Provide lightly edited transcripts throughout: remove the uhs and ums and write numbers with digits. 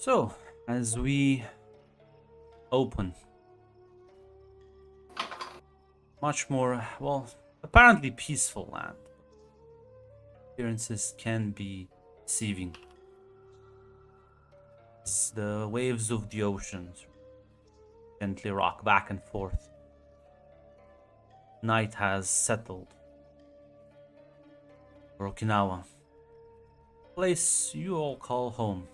So, as we open, much more, well, apparently peaceful land. Appearances can be deceiving. As the waves of the ocean gently rock back and forth. Night has settled for Okinawa, place you all call home.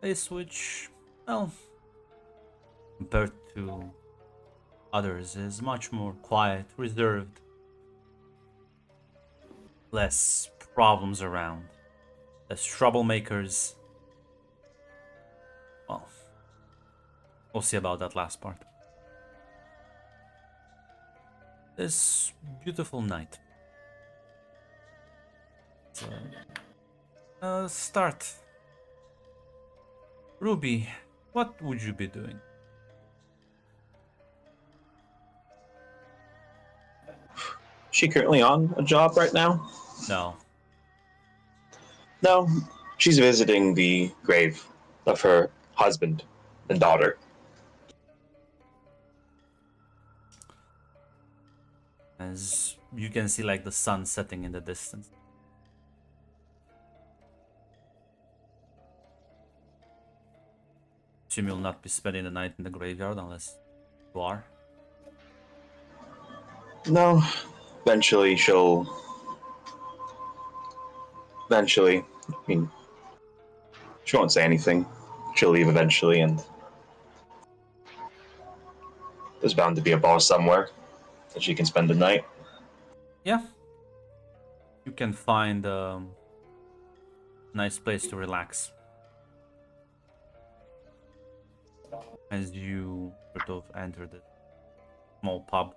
Place which, well, compared to others, is much more quiet, reserved, less problems around, less troublemakers. Well, we'll see about that last part. This beautiful night. So, start. Ruby, what would you be doing? She currently on a job right now? No. No, she's visiting the grave of her husband and daughter. As you can see, like the sun setting in the distance. Assume you'll not be spending the night in the graveyard unless you are. No, eventually she'll. Eventually, I mean, she won't say anything. She'll leave eventually, and there's bound to be a boss somewhere that she can spend the night. Yeah. You can find a nice place to relax. As you sort of enter the small pub.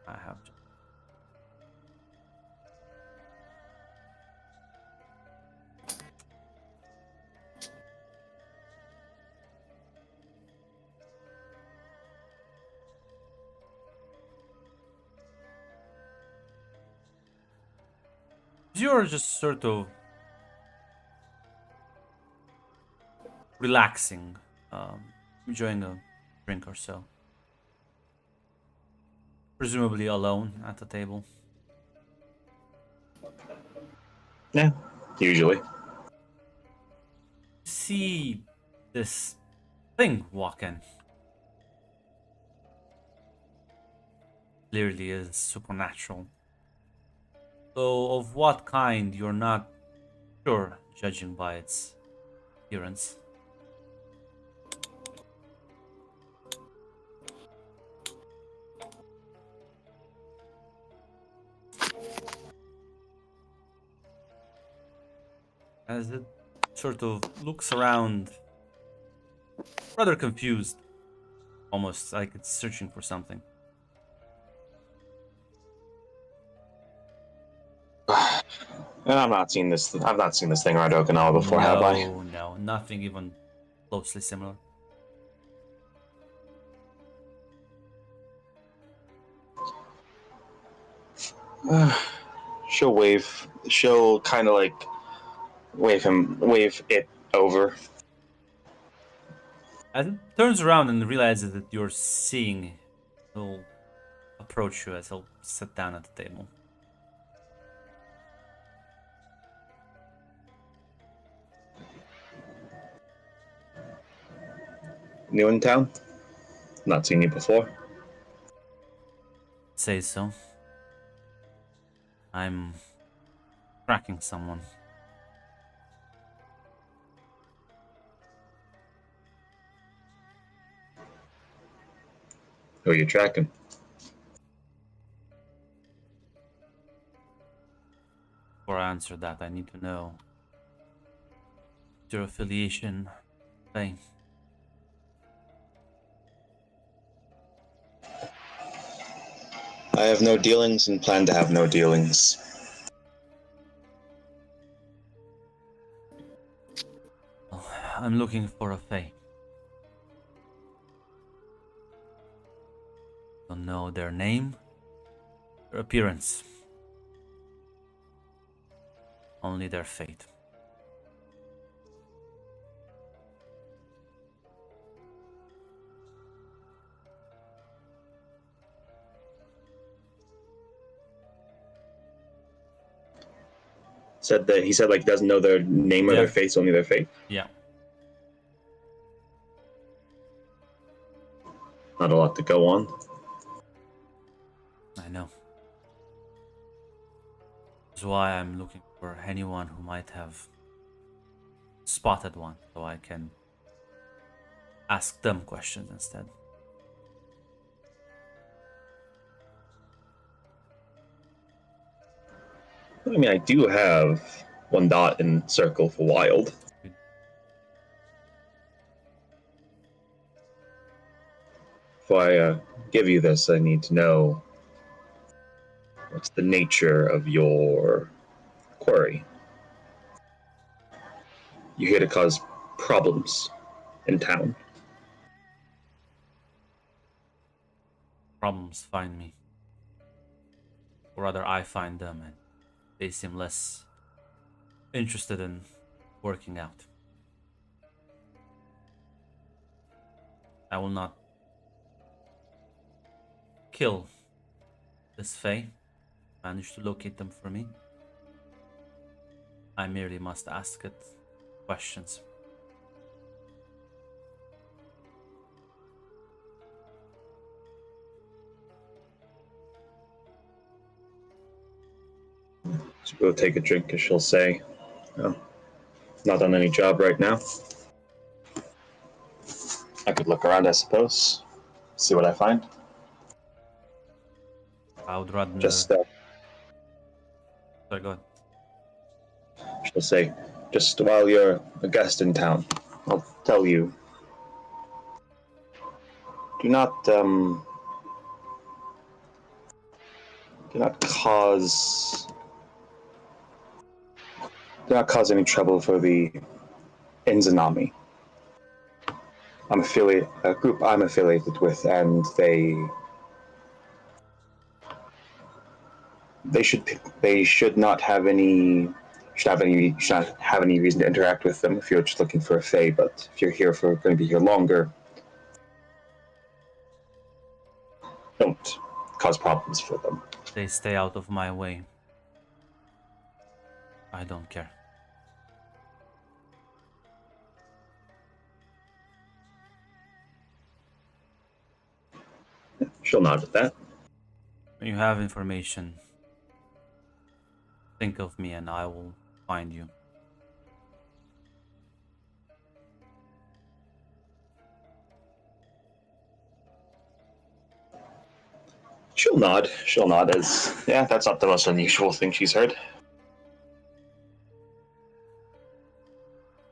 I have to. You're just sort of relaxing, enjoying a drink or so. Presumably alone at the table. Yeah, usually. See this thing walk in. Clearly is supernatural. Though of what kind you're not sure, judging by its appearance. As it sort of looks around, rather confused, almost like it's searching for something. And I've not seen this thing around Okinawa before, have I? No, nothing even closely similar. She'll wave. She'll kind of like wave it over. As it turns around and realizes that you're seeing, he'll approach you as he'll sit down at the table. New in town? Not seen you before. Say so. I'm tracking someone. Who are you tracking? Before I answer that, I need to know your affiliation. Hey. I have no dealings and plan to have no dealings. Oh, I'm looking for a Fae. Don't know their name, their appearance. Only their fate. Said that he said like doesn't know their name or Yeah. their face, only their fate. Yeah. Not a lot to go on. I know. That's why I'm looking for anyone who might have spotted one, so I can ask them questions instead. I mean, I do have one dot in circle for wild. If I give you this, I need to know what's the nature of your query. You're here to cause problems in town. Problems find me. Or rather, I find them, and they seem less interested in working out. I will not kill this Fae. Manage to locate them for me. I merely must ask it questions. So we'll take a drink, and she'll say, "Oh, not on any job right now. I could look around, I suppose, see what I find." I would rather. Just, Sorry, go ahead. she'll say, "Just while you're a guest in town, I'll tell you. Do not cause any trouble for the Inzanami. A group I'm affiliated with, and they should not have any reason to interact with them if you're just looking for a Fae. But if you're going to be here longer, don't cause problems for them." They stay out of my way. I don't care. She'll nod at that. When you have information, think of me and I will find you. She'll nod. As, yeah, that's not the most unusual thing she's heard.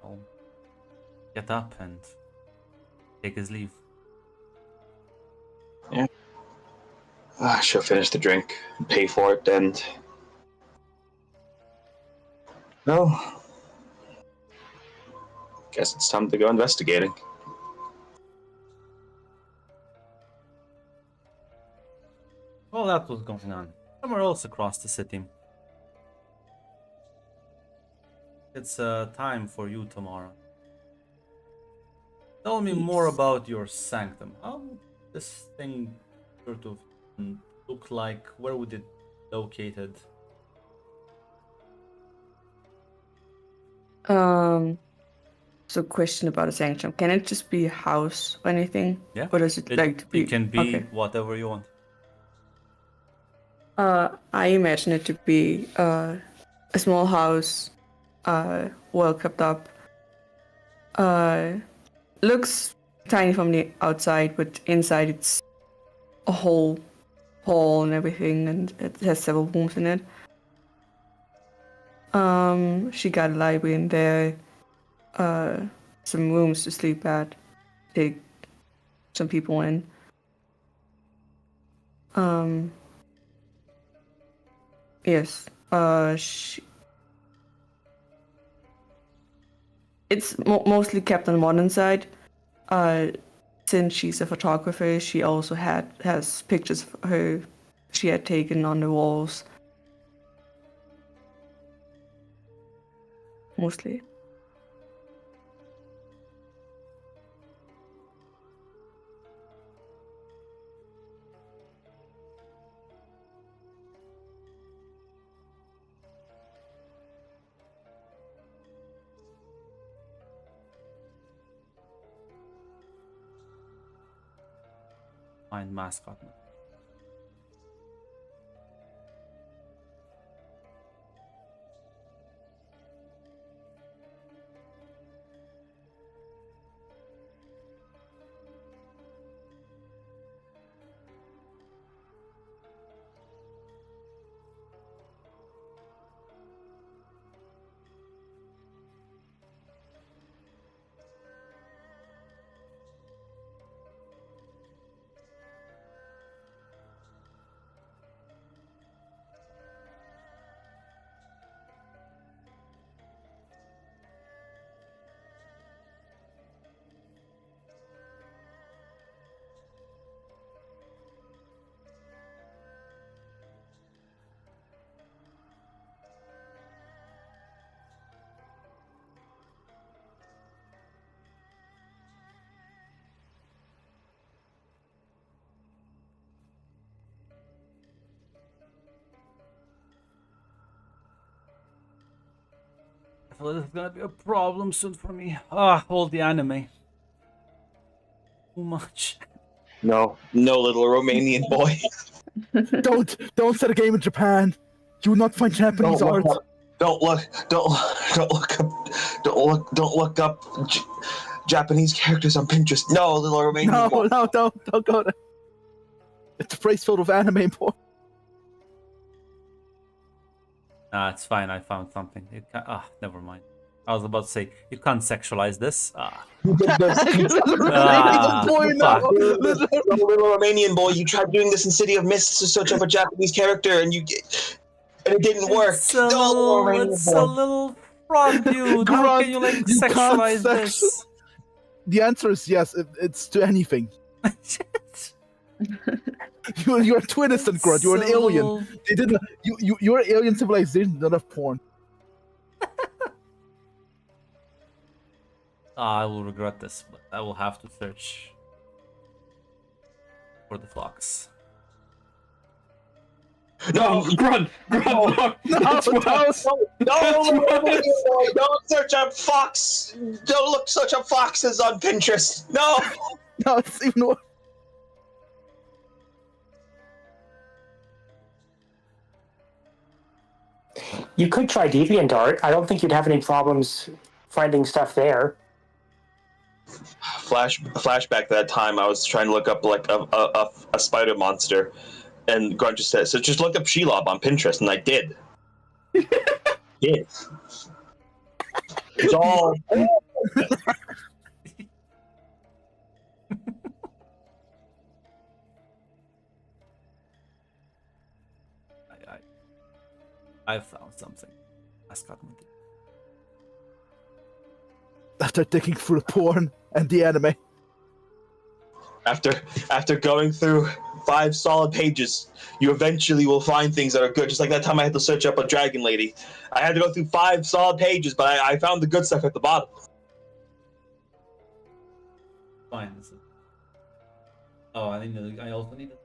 I'll get up and take his leave. Yeah. She'll finish the drink, pay for it, and well, guess it's time to go investigating. Well, that was going on somewhere else across the city. It's time for you tomorrow. Tell me more about your sanctum. How this thing sort of look like? Where would it be located? So question about a sanctum. Can it just be a house or anything? Yeah. Or does it like to be? It can be Okay. whatever you want. I imagine it to be a small house, well kept up. Looks tiny from the outside, but inside it's a whole hall and everything, and it has several rooms in it. She got a library in there, some rooms to sleep at, take some people in. Yes. It's mostly kept on one side. Since she's a photographer, she also has pictures of her she had taken on the walls. Mostly. Find mascot. I feel this is gonna be a problem soon for me. All the anime. Too much. No, little Romanian boy. Don't set a game in Japan. You will not find Japanese art. Don't look up Japanese characters on Pinterest. No, little Romanian boy. No, don't go there. It's a place filled with anime porn. Nah, it's fine. I found something. Never mind. I was about to say you can't sexualize this. Little Romanian boy, you tried doing this in City of Mist to search up a Japanese character, and it didn't work. It's a little fraud, dude. How can you You can't sexualize this? The answer is yes. It's to anything. You're a twin innocent, Grunt. You're an alien. They didn't. You're an alien civilization. Not have porn. I will regret this, but I will have to search for the fox. No, Grunt, look. That's what. Don't search up fox. Don't search up foxes on Pinterest. No. No, it's even worse. You could try DeviantArt. I don't think you'd have any problems finding stuff there. Flashback to that time, I was trying to look up like a spider monster, and Grunt just said, "So just look up Shelob on Pinterest," and I did. Did. It's all. I found something. Mascot monkey. After digging through the porn and the anime. After going through 5 solid pages, you eventually will find things that are good. Just like that time I had to search up a dragon lady. I had to go through 5 solid pages, but I found the good stuff at the bottom. Fine. Oh, I also need it.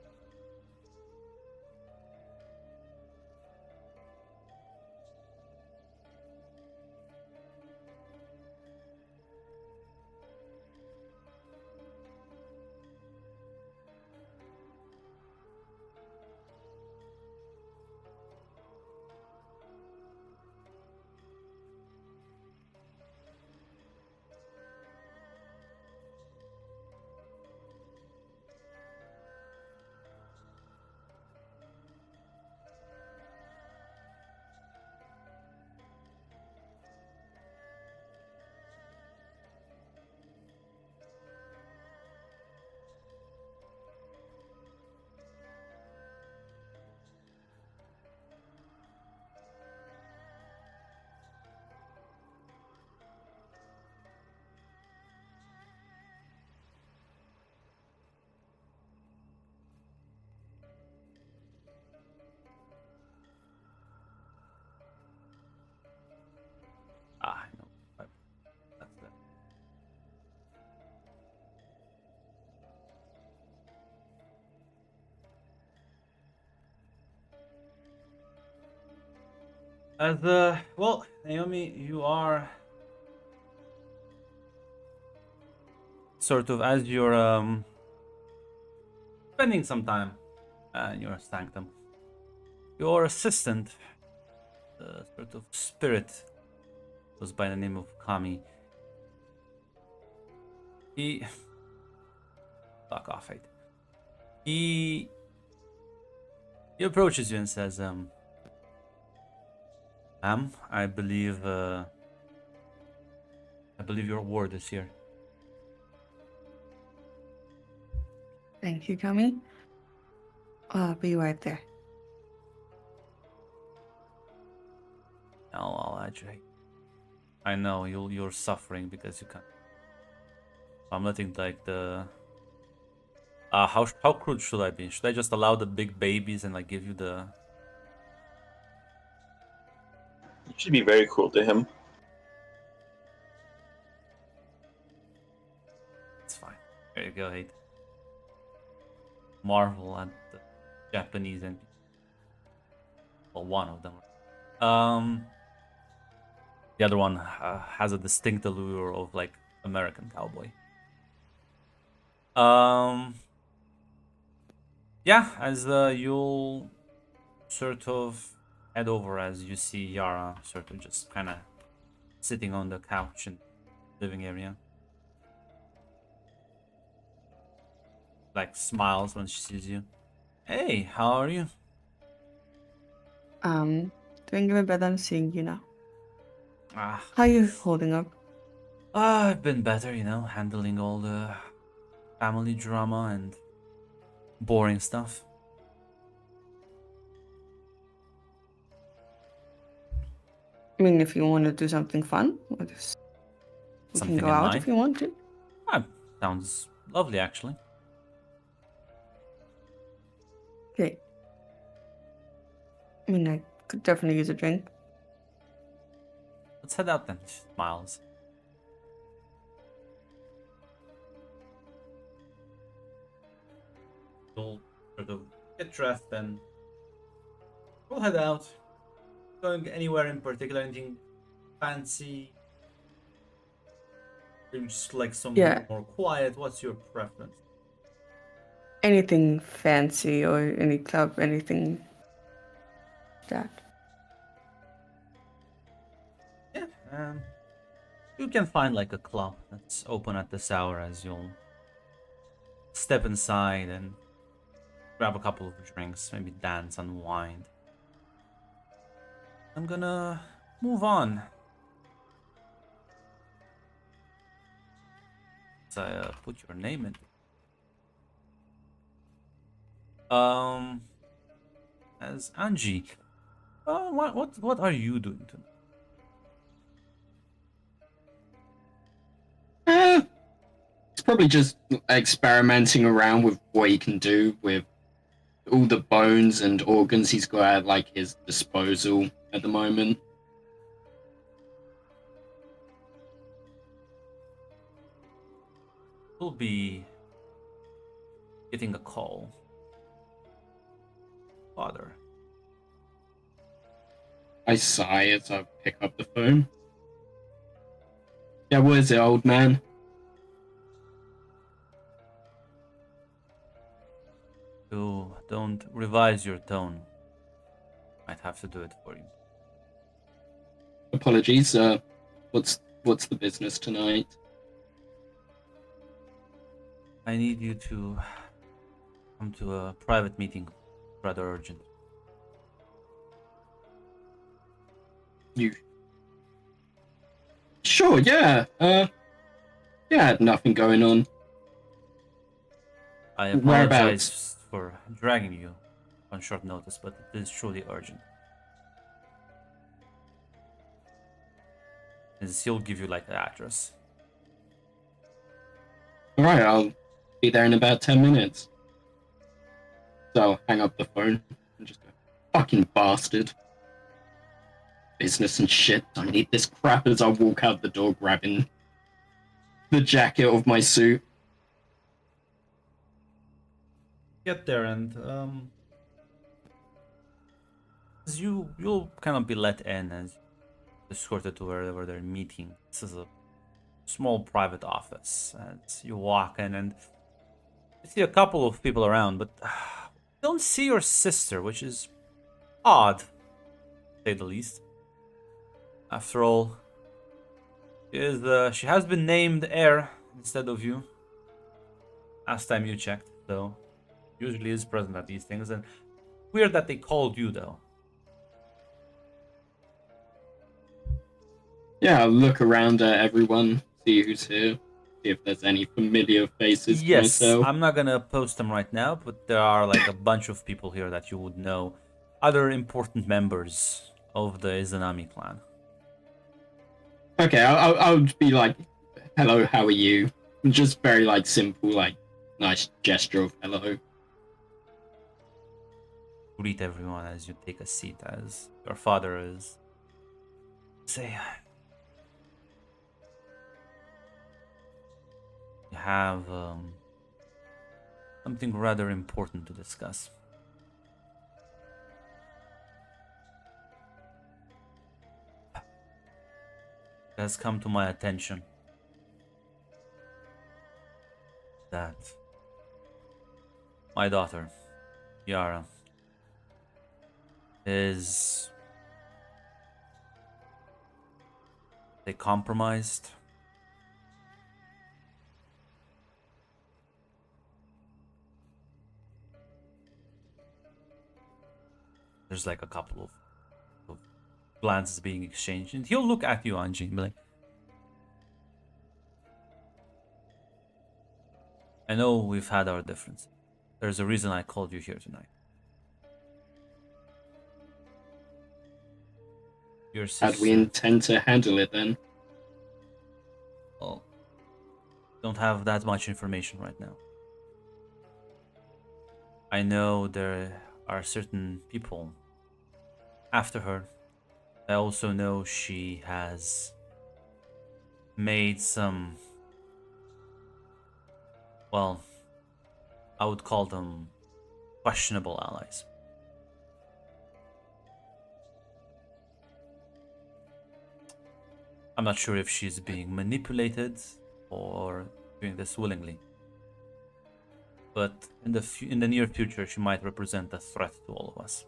As well, Naomi, you are sort of as you're spending some time in your sanctum. Your assistant, the sort of spirit, goes by the name of Kami. He fuck off, Fate. He approaches you and says, Ma'am, I believe your ward is here. Thank you, Kami. I'll be right there. I'll add you. I know you're suffering because you can't. I'm letting like the. How crude should I be? Should I just allow the big babies and like give you the? You should be very cruel to him. It's fine. There you go, Hate. Marvel at the Japanese and well, one of them. The other one has a distinct allure of like American cowboy. Yeah, as you'll sort of head over as you see Yara sort of just kind of sitting on the couch in the living area. Like smiles when she sees you. Hey, how are you? Doing even better than seeing you now. Ah, How are you holding up? I've been better, handling all the family drama and boring stuff. I mean, if you want to do something fun, we Something can go in out mind? if you want to. Ah, sounds lovely, actually. Okay. I mean, I could definitely use a drink. Let's head out then. She smiles. You'll sort of get dressed and we'll head out. Going anywhere in particular? Anything fancy? Or just like something Yeah. more quiet? What's your preference? Anything fancy or any club, anything that. Yeah, you can find like a club that's open at this hour as you'll step inside and grab a couple of drinks, maybe dance, unwind. I'm gonna move on. So put your name in. As Angie. What are you doing tonight? It's probably just experimenting around with what he can do with all the bones and organs he's got at like his disposal at the moment. You'll be getting a call. Father. I sigh as I pick up the phone. Yeah, what is it, old man? You don't revise your tone. Might have to do it for you. Apologies. What's the business tonight? I need you to come to a private meeting. Rather urgent. You sure? Yeah. Yeah. Nothing going on. I Whereabouts? apologize for dragging you on short notice, but it is truly urgent. As he'll give you like the address. All right. I'll be there in about 10 minutes. So I'll hang up the phone and just go, fucking bastard. Business and shit. I need this crap as I walk out the door grabbing the jacket of my suit. Get there and You'll kind of be let in and escorted to wherever they're meeting. This is a small private office. And you walk in and you see a couple of people around, but you don't see your sister, which is odd, to say the least. After all, she has been named heir instead of you. Last time you checked, so usually is present at these things. And weird that they called you though. Yeah, I'll look around at everyone, see who's here, see if there's any familiar faces to Yes, myself. I'm not gonna post them right now, but there are like a bunch of people here that you would know. Other important members of the Izanami clan. Okay, I'll be like, hello, how are you? Just very like simple, like nice gesture of hello. Greet everyone as you take a seat, as your father is. Say, you have something rather important to discuss. It has come to my attention that my daughter, Yara, is they compromised. There's like a couple of glances being exchanged, and he'll look at you, Anji, and be like, I know we've had our differences. There's a reason I called you here tonight. Your sister. How do we intend to handle it then? Well, don't have that much information right now. I know there are certain people after her. I also know she has made some, well, I would call them questionable allies. I'm not sure if she's being manipulated or doing this willingly. But in the near future, she might represent a threat to all of us.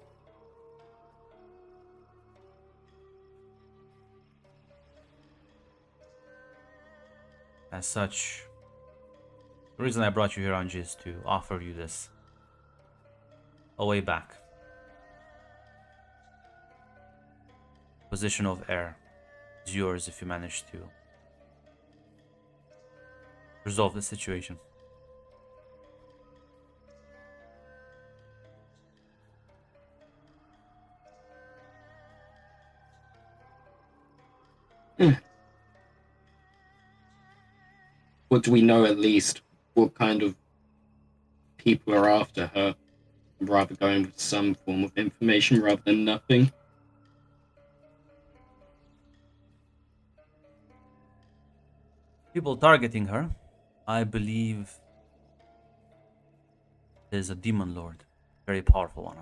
As such, the reason I brought you here, Anji, is to offer you this. A way back. Position of heir is yours if you manage to resolve the situation. What do we know at least? What kind of people are after her? I'd rather going with some form of information rather than nothing. People targeting her, I believe, is a demon lord, very powerful one.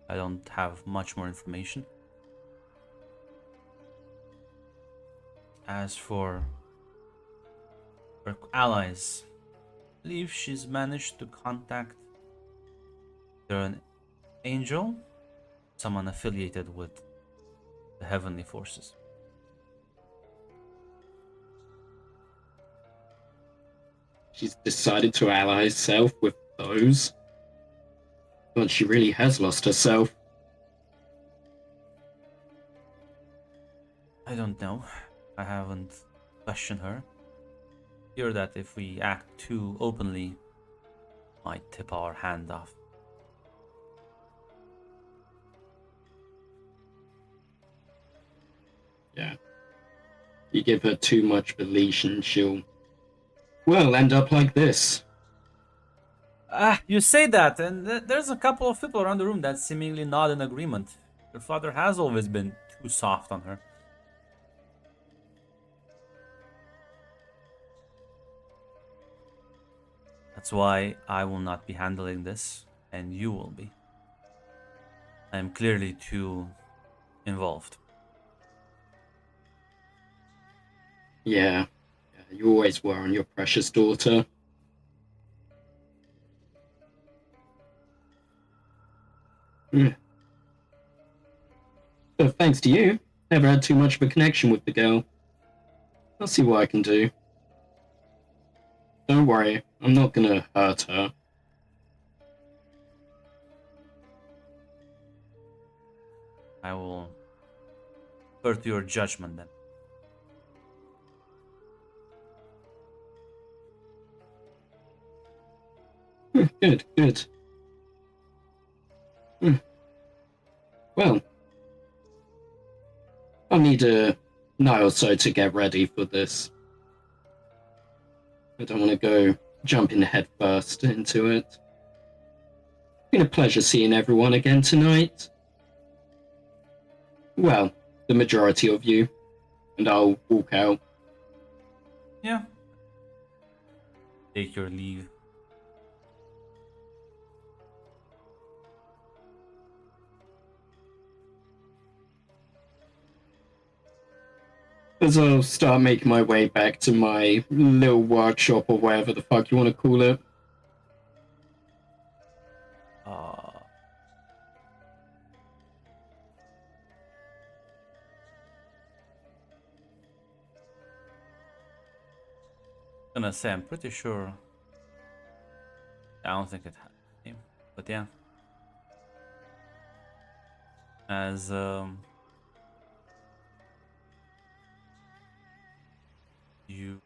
I don't have much more information. As for her allies, I believe she's managed to contact either an angel, someone affiliated with the heavenly forces. She's decided to ally herself with those. But she really has lost herself. I don't know. I haven't questioned her. Fear that if we act too openly, might tip our hand off. Yeah. You give her too much of a leash and she'll, well, end up like this. You say that, and there's a couple of people around the room that seemingly nod in agreement. Your father has always been too soft on her. That's why I will not be handling this, and you will be. I am clearly too involved. Yeah, you always were on your precious daughter. Hmm. So thanks to you, never had too much of a connection with the girl. I'll see what I can do. Don't worry, I'm not gonna hurt her. I will defer to your judgment then. Good, good. Well, I'll need a night or so to get ready for this. I don't want to go jumping head first into it. It's been a pleasure seeing everyone again tonight. Well, the majority of you. And I'll walk out. Yeah. Take your leave. As I'll start making my way back to my little workshop or whatever the fuck you want to call it. Gonna say I'm pretty sure. I don't think it had a name, but yeah. As you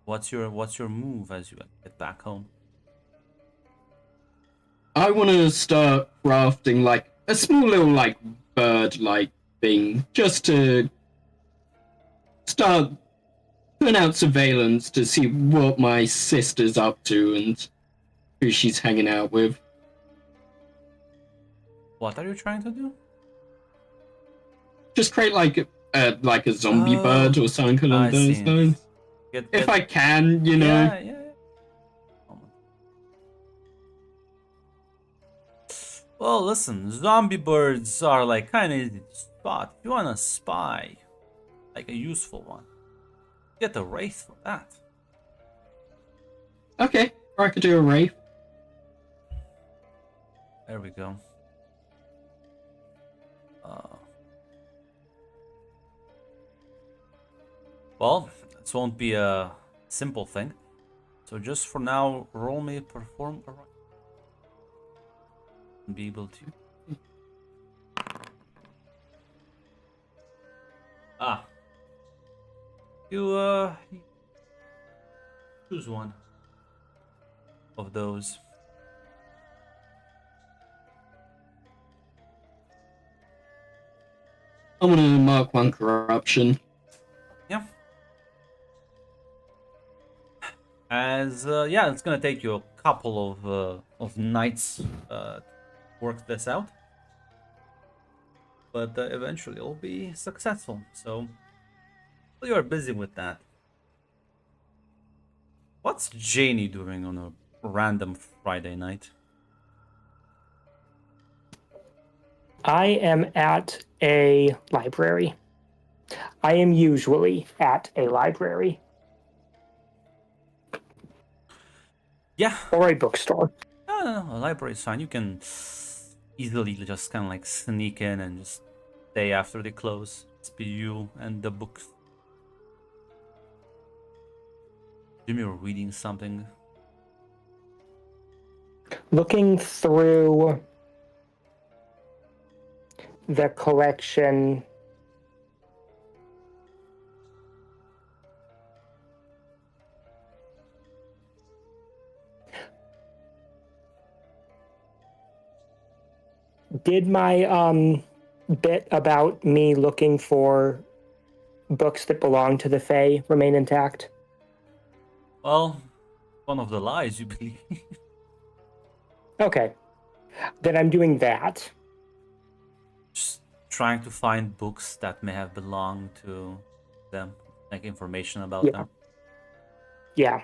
what's your move as you get back home? I want to start crafting like a small little like bird-like thing, just to start putting out surveillance to see what my sister's up to and who she's hanging out with. What are you trying to do? Just create like a zombie Oh, bird or something I along those see. lines. If I can, you know. Yeah. Well, listen, zombie birds are like kind of easy to spot. If you want to spy, like a useful one, get a wraith for that. Okay, or I could do a wraith. There we go. Well, this won't be a simple thing. So just for now, roll me perform a right. And be able to. You choose one of those. I'm gonna mark one corruption. Yeah. As yeah, it's gonna take you a couple of nights to work this out, but eventually it'll be successful. So you are busy with that. What's Janie doing on a random Friday night? I am at a library. I am usually at a library. Yeah. Or a bookstore. No, a library is fine. You can easily just kind of like sneak in and just stay after they close. It's be you and the books. Jimmy, you're reading something. Looking through the collection. Did my bit about me looking for books that belong to the Fae remain intact? Well, one of the lies you believe. Okay. Then I'm doing that. Just trying to find books that may have belonged to them, like information about them. Yeah.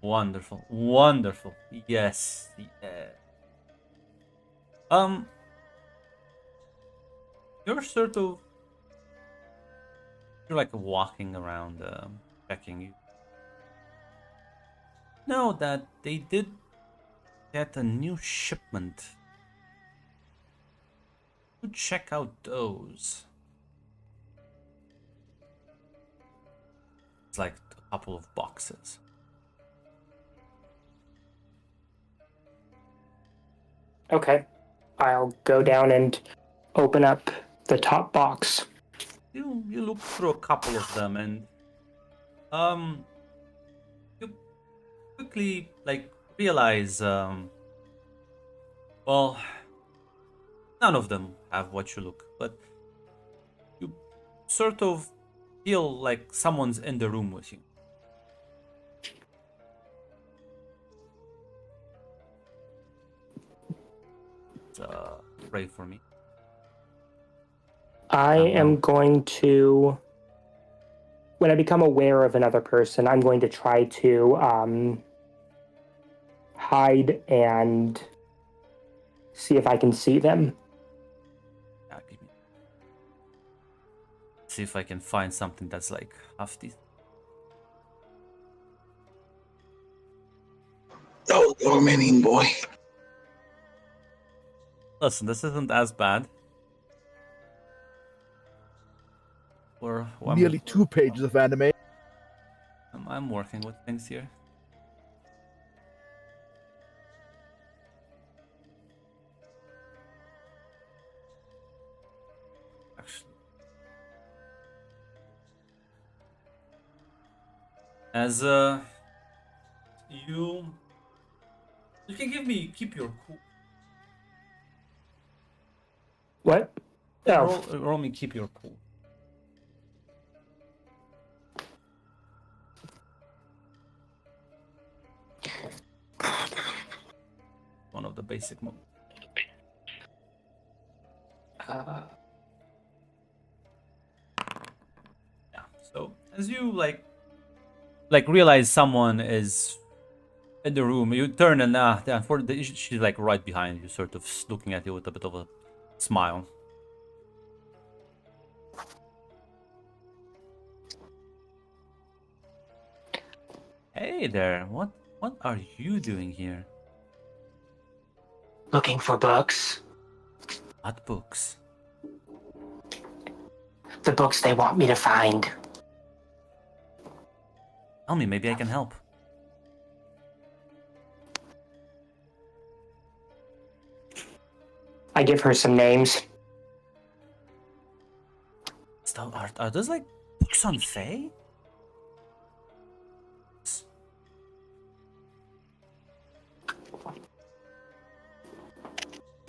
Wonderful, wonderful. Yes, yeah. You're sort of you're like walking around, checking. You know that they did get a new shipment. You check out those. It's like a couple of boxes. Okay. I'll go down and open up the top box. You look through a couple of them and you quickly like realize well, none of them have what you look, but you sort of feel like someone's in the room with you. Pray for me. I am going to, when I become aware of another person, I'm going to try to hide and see if I can see them. Yeah, give me. See if I can find something that's like half these. Oh, Dormanian boy. Listen, this isn't as bad. Nearly 2 pages of anime. I'm working with things here. Actually, as you can keep your cool. What? Oh, Roll me keep your cool. One of the basic moves. Yeah. So as you like realize someone is in the room, you turn and she's like right behind you, sort of looking at you with a bit of a smile. Hey there, what are you doing here? Looking for books. What books? The books they want me to find. Tell me, maybe I can help. I give her some names. So are those like books on Fae?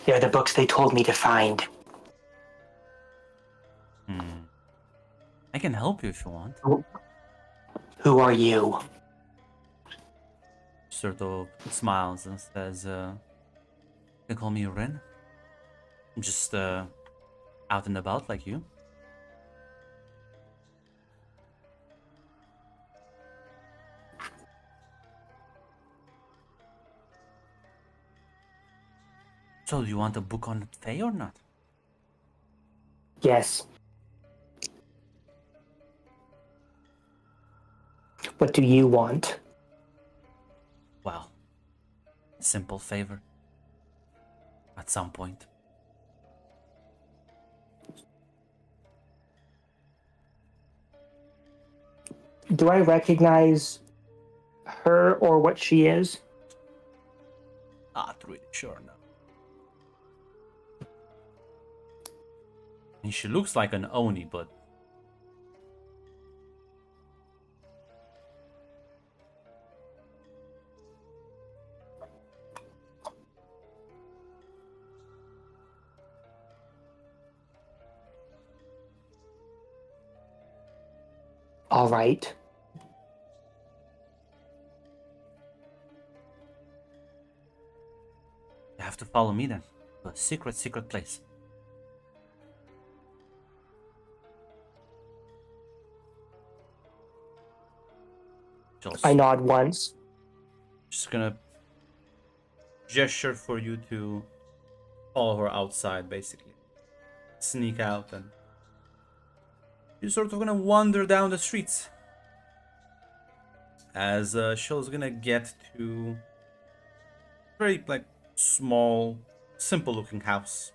They're the books they told me to find. I can help you if you want. Who are you? Sort of smiles and says, you can call me Ren. I'm just out and about like you. So, do you want a book on Fae or not? Yes. What do you want? Well, a simple favor. At some point. Do I recognize her or what she is? Not really sure now. I mean, she looks like an Oni, but All right. you have to follow me then. To a secret place. Just I nod once. Just gonna gesture for you to follow her outside, basically. Sneak out, and you're sort of gonna wander down the streets. As Shell's gonna get to very like small, simple looking house.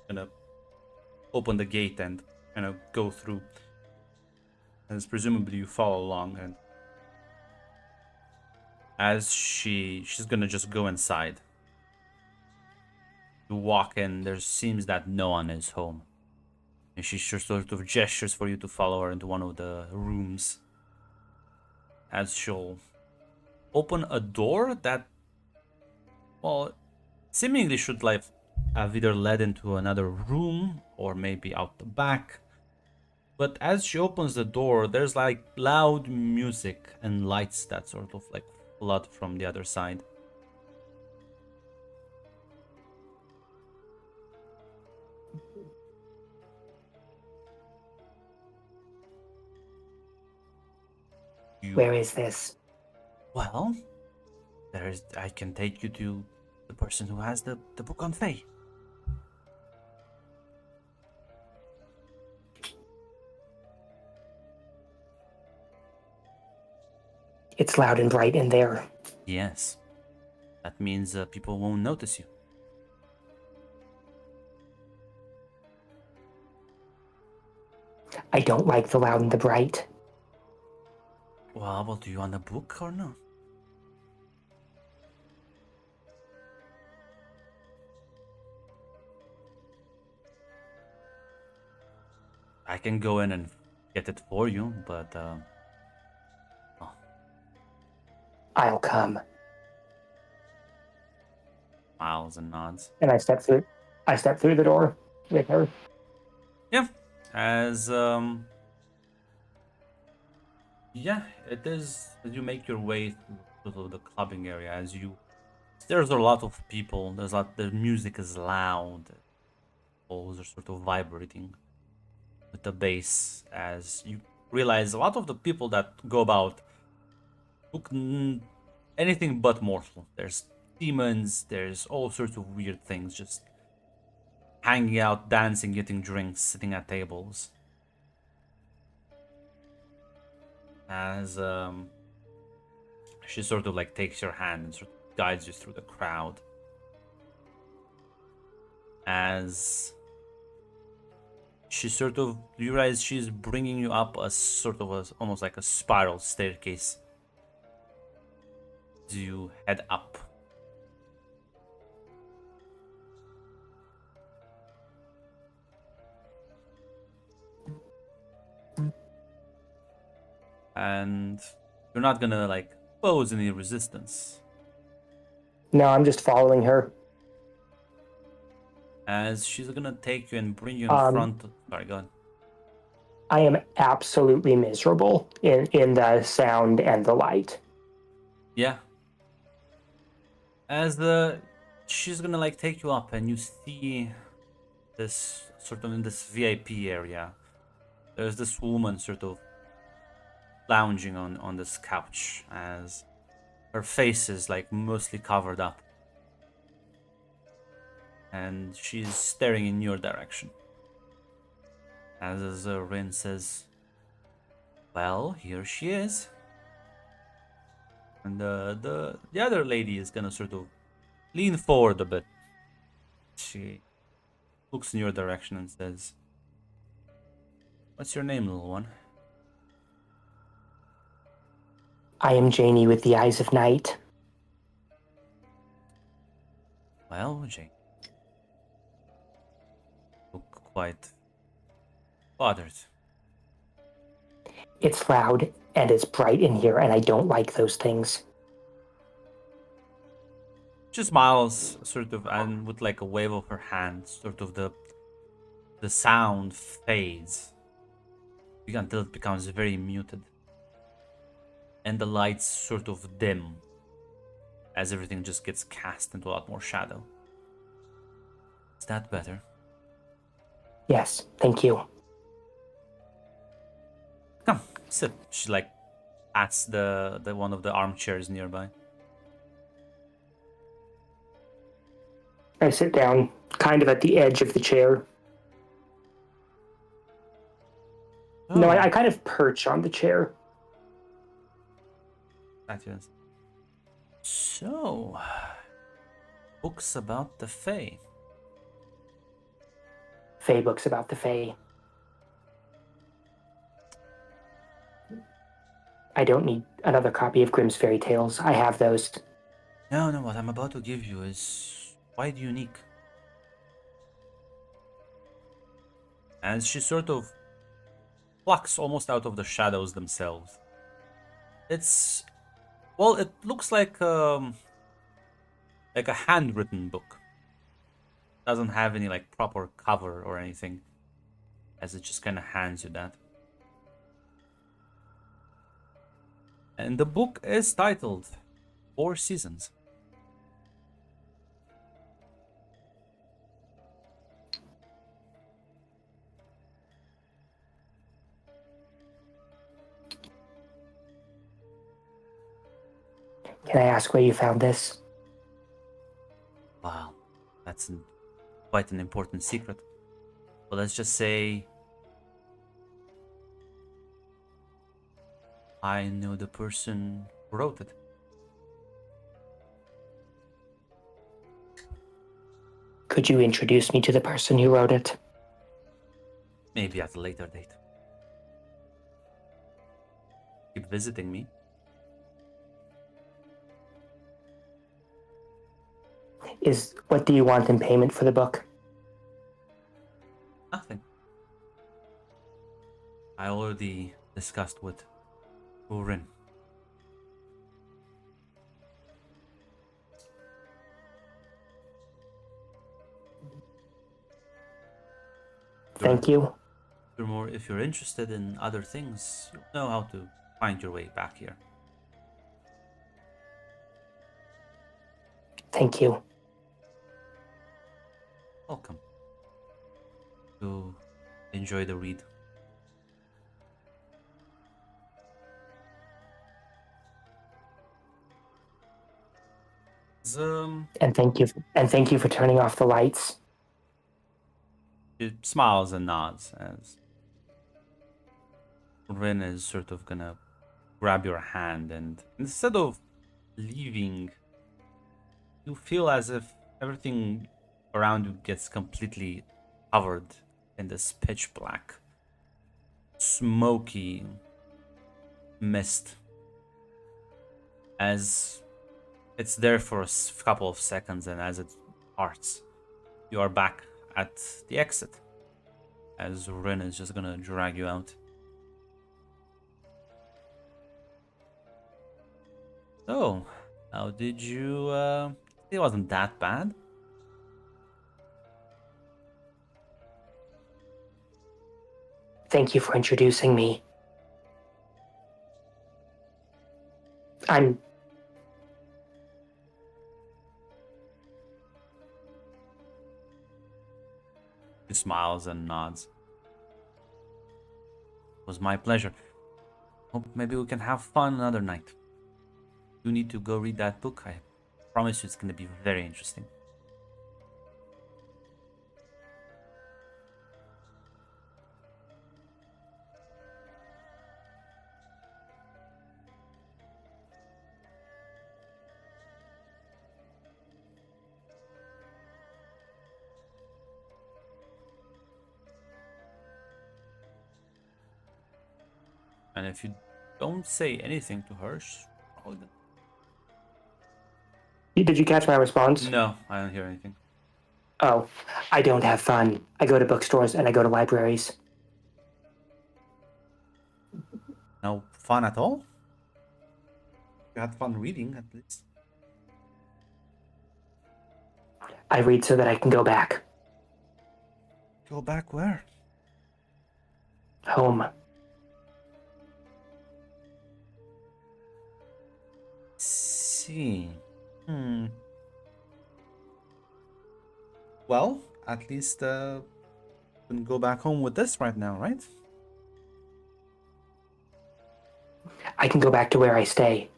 Gonna open the gate and go through. As presumably you follow along, and as she's gonna just go inside. You walk in, there seems that no one is home. And she just sort of gestures for you to follow her into one of the rooms. As she'll open a door that, well, seemingly should like have either led into another room or maybe out the back. But as she opens the door, there's like loud music and lights that sort of like flood from the other side. Where is this? Well, I can take you to the person who has the book on Fae. It's loud and bright in there. Yes. That means people won't notice you. I don't like the loud and the bright. Well, do you want a book or not? I can go in and get it for you, but I'll come. smiles and nods. And I step through the door with her. Yeah, as yeah, it is. As you make your way through the clubbing area, there's a lot of people. The music is loud. Balls are sort of vibrating with the bass. As you realize, a lot of the people that go about look anything but mortal. There's demons. There's all sorts of weird things, just hanging out, dancing, getting drinks, sitting at tables. As she sort of like takes your hand and sort of guides you through the crowd. As she sort of, you realize she's bringing you up a sort of almost like a spiral staircase. As you head up. And you're not gonna like pose any resistance. No, I'm just following her. As she's gonna take you and bring you in front. Sorry, go on. I am absolutely miserable in the sound and the light. Yeah. As she's gonna like take you up, and you see this sort of in this VIP area. There's this woman sort of lounging on this couch, as her face is like mostly covered up, and she's staring in your direction. As Rin says, "Well, here she is." And the other lady is gonna sort of lean forward a bit. She looks in your direction and says, "What's your name, little one?" I am Janie with the Eyes of Night. Well, Jane. Look quite bothered. It's loud and it's bright in here, and I don't like those things. She smiles, sort of, and with like a wave of her hand, sort of the sound fades until it becomes very muted. And the lights sort of dim as everything just gets cast into a lot more shadow. Is that better? Yes, thank you. Come, sit. She like pats the one of the armchairs nearby. I sit down, kind of at the edge of the chair. No, Oh, I kind of perch on the chair. that is. So, books about the Fae. Fae books about the Fae. I don't need another copy of Grimm's Fairy Tales. I have those. No, what I'm about to give you is quite unique. As she sort of plucks almost out of the shadows themselves. It's, well, it looks like a handwritten book. Doesn't have any like proper cover or anything, as it just kind of hands you that. And the book is titled Four Seasons. Can I ask where you found this? Wow, that's quite an important secret. But let's just say I know the person who wrote it. Could you introduce me to the person who wrote it? Maybe at a later date. Keep visiting me. What do you want in payment for the book? Nothing. I already discussed with Urin. Thank you. If you're interested in other things, you'll know how to find your way back here. Thank you. Welcome. To enjoy the read. And thank you for turning off the lights. She smiles and nods as Rin is sort of gonna grab your hand, and instead of leaving, you feel as if everything around you gets completely covered in this pitch black, smoky mist. As it's there for a couple of seconds, and as it parts, you are back at the exit. As Rin is just gonna drag you out. So, how did you, it wasn't that bad. Thank you for introducing me. I'm He smiles and nods. It was my pleasure. Hope maybe we can have fun another night. You need to go read that book. I promise you it's going to be very interesting. And if you don't say anything to her, she's probably gonna... Did you catch my response? No, I don't hear anything. Oh, I don't have fun. I go to bookstores and I go to libraries. No fun at all? You had fun reading, at least. I read so that I can go back Go back where? home. See. Well, at least we can go back home with this right now, right? I can go back to where I stay.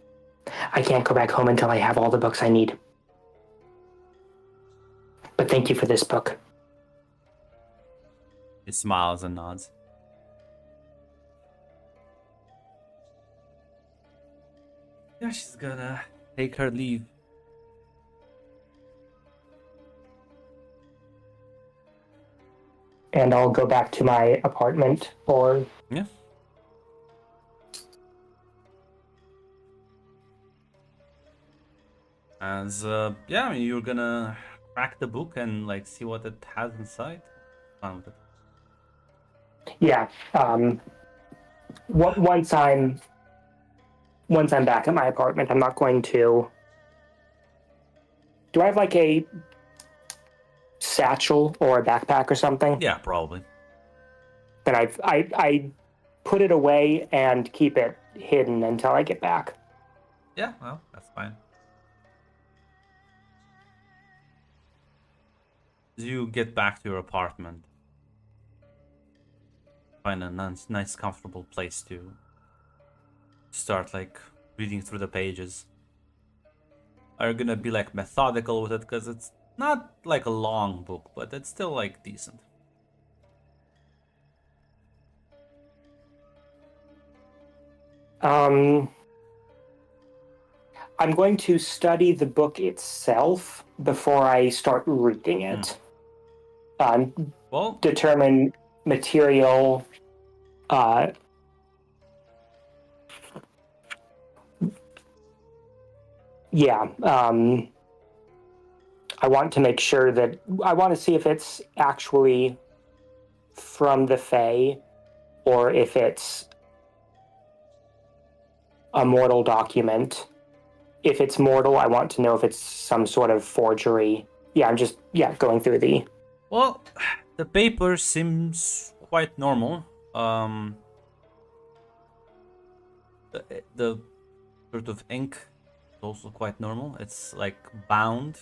I can't go back home until I have all the books I need. But but thank you for this book. He smiles and nods. Yeah, she's gonna take her leave. And I'll go back to my apartment or Yeah. As yeah, I mean, you're gonna crack the book and like see what it has inside. Fine with it. yeah. Once I'm back at my apartment, I'm not going to. Do I have like a satchel or a backpack or something? Yeah, probably. Then I put it away and keep it hidden until I get back. Yeah, well, that's fine. As you get back to your apartment, find a nice, comfortable place to start, like, reading through the pages. Are you gonna be, like, methodical with it? Because it's not, like, a long book, but it's still, like, decent. I'm going to study the book itself before I start reading it. Well, Determine material. Yeah. I want to make sure that I want to see if it's actually from the Fae or if it's a mortal document. If it's mortal, I want to know if it's some sort of forgery. Yeah, I'm just going through the. well, the paper seems quite normal. The sort of ink is also quite normal. It's like bound.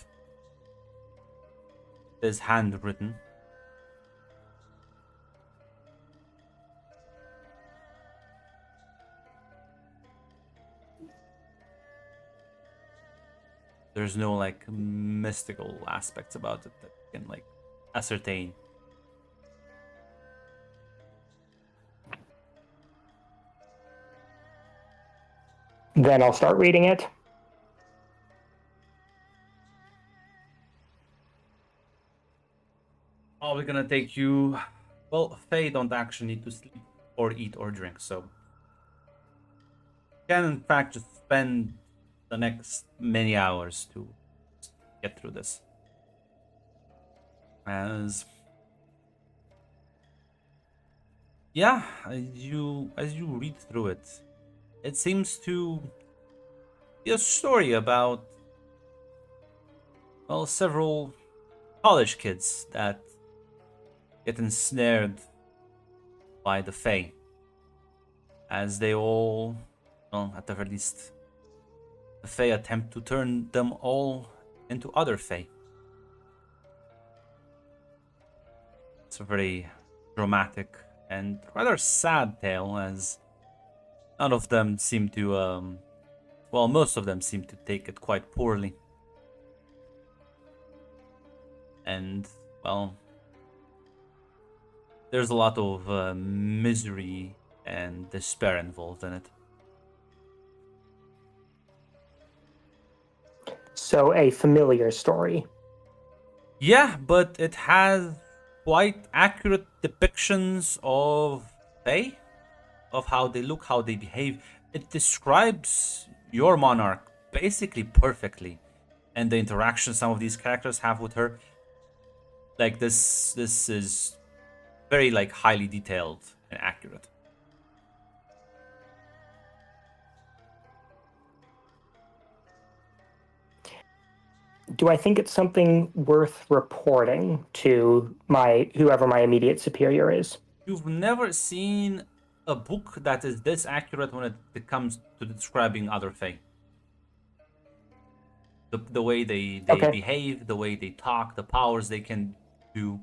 It's handwritten. There's no like mystical aspects about it that you can like ascertain. Then I'll start reading it. Oh, we're gonna take you. Well, Faye don't actually need to sleep or eat or drink, so you can in fact just spend the next many hours to get through this. As yeah, as you read through it, it seems to be a story about, well, several college kids that get ensnared by the Fae, as they all, well, at the very least, the Fae attempt to turn them all into other Fae. It's a very dramatic and rather sad tale, as none of them seem to, well, most of them seem to take it quite poorly. And, well, there's a lot of misery and despair involved in it. So a familiar story. Yeah, but it has quite accurate depictions of Fae, of how they look, how they behave. It describes your monarch basically perfectly, and the interaction some of these characters have with her. Like this is very like highly detailed and accurate. Do I think it's something worth reporting to whoever my immediate superior is? You've never seen a book that is this accurate when it comes to describing other Fae. The way they Okay. behave, the way they talk, the powers they can do.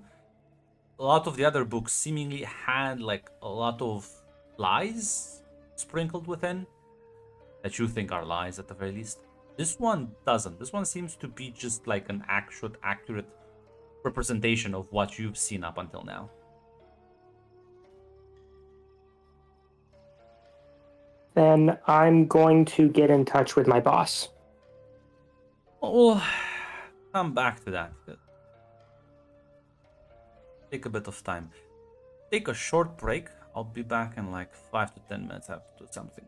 A lot of the other books seemingly had like a lot of lies sprinkled within that you think are lies at the very least. This one doesn't. This one seems to be just like an accurate representation of what you've seen up until now. Then I'm going to get in touch with my boss. We'll come back to that. Take a bit of time. Take a short break. I'll be back in like 5 to 10 minutes. I have to do something.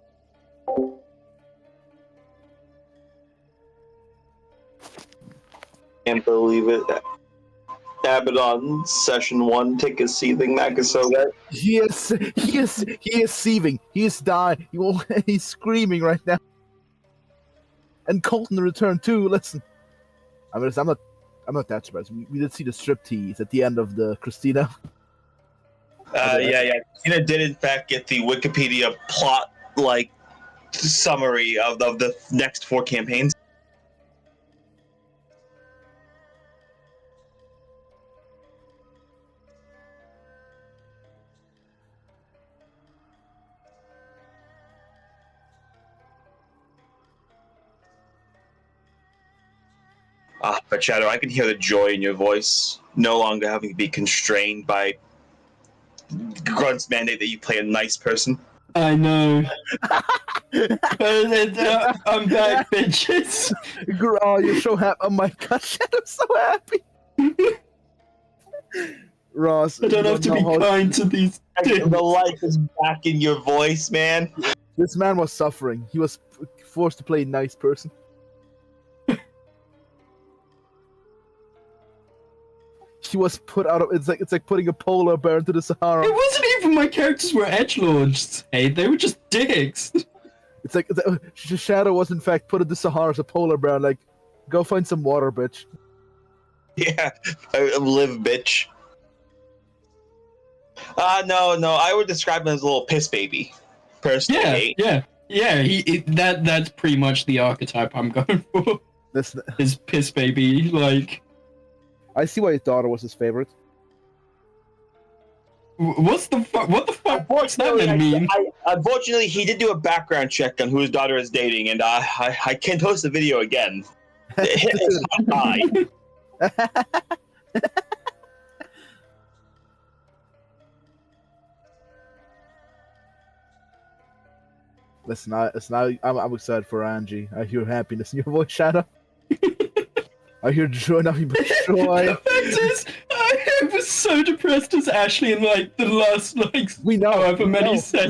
Can't believe it. Abaddon, session 1, take a seething Makasoga. He is seething. He is dying. He's screaming right now. And Colton returned too. Listen, I'm not that surprised. We did see the striptease at the end of the Christina. Yeah. Christina did in fact get the Wikipedia plot summary of the next 4 campaigns. But Shadow, I can hear the joy in your voice, no longer having to be constrained by Grunt's mandate that you play a nice person. I know. I'm back, bitches. Oh, you're so happy. Oh my god, Shadow's so happy. Ross, I don't have to be kind to these dicks. The life is back in your voice, man. This man was suffering. He was forced to play a nice person. He was put out of. It's like putting a polar bear into the Sahara. It wasn't even my characters were edgelords. Hey, they were just dicks. It's like Shadow was in fact put in the Sahara as a polar bear. Like, go find some water, bitch. Yeah, live, bitch. No, I would describe him as a little piss baby. Personally, Yeah. That's pretty much the archetype I'm going for. His piss baby, like. I see why his daughter was his favorite. What's the fuck? What the fuck? What's that mean? Unfortunately, he did do a background check on who his daughter is dating, and I can't post the video again. It's not high. Listen, I'm excited for Angie. I hear happiness in your voice, Shadow. I hear joy, nothing but joy. The fact is, I was so depressed as Ashley in like the last we know, however many sessions.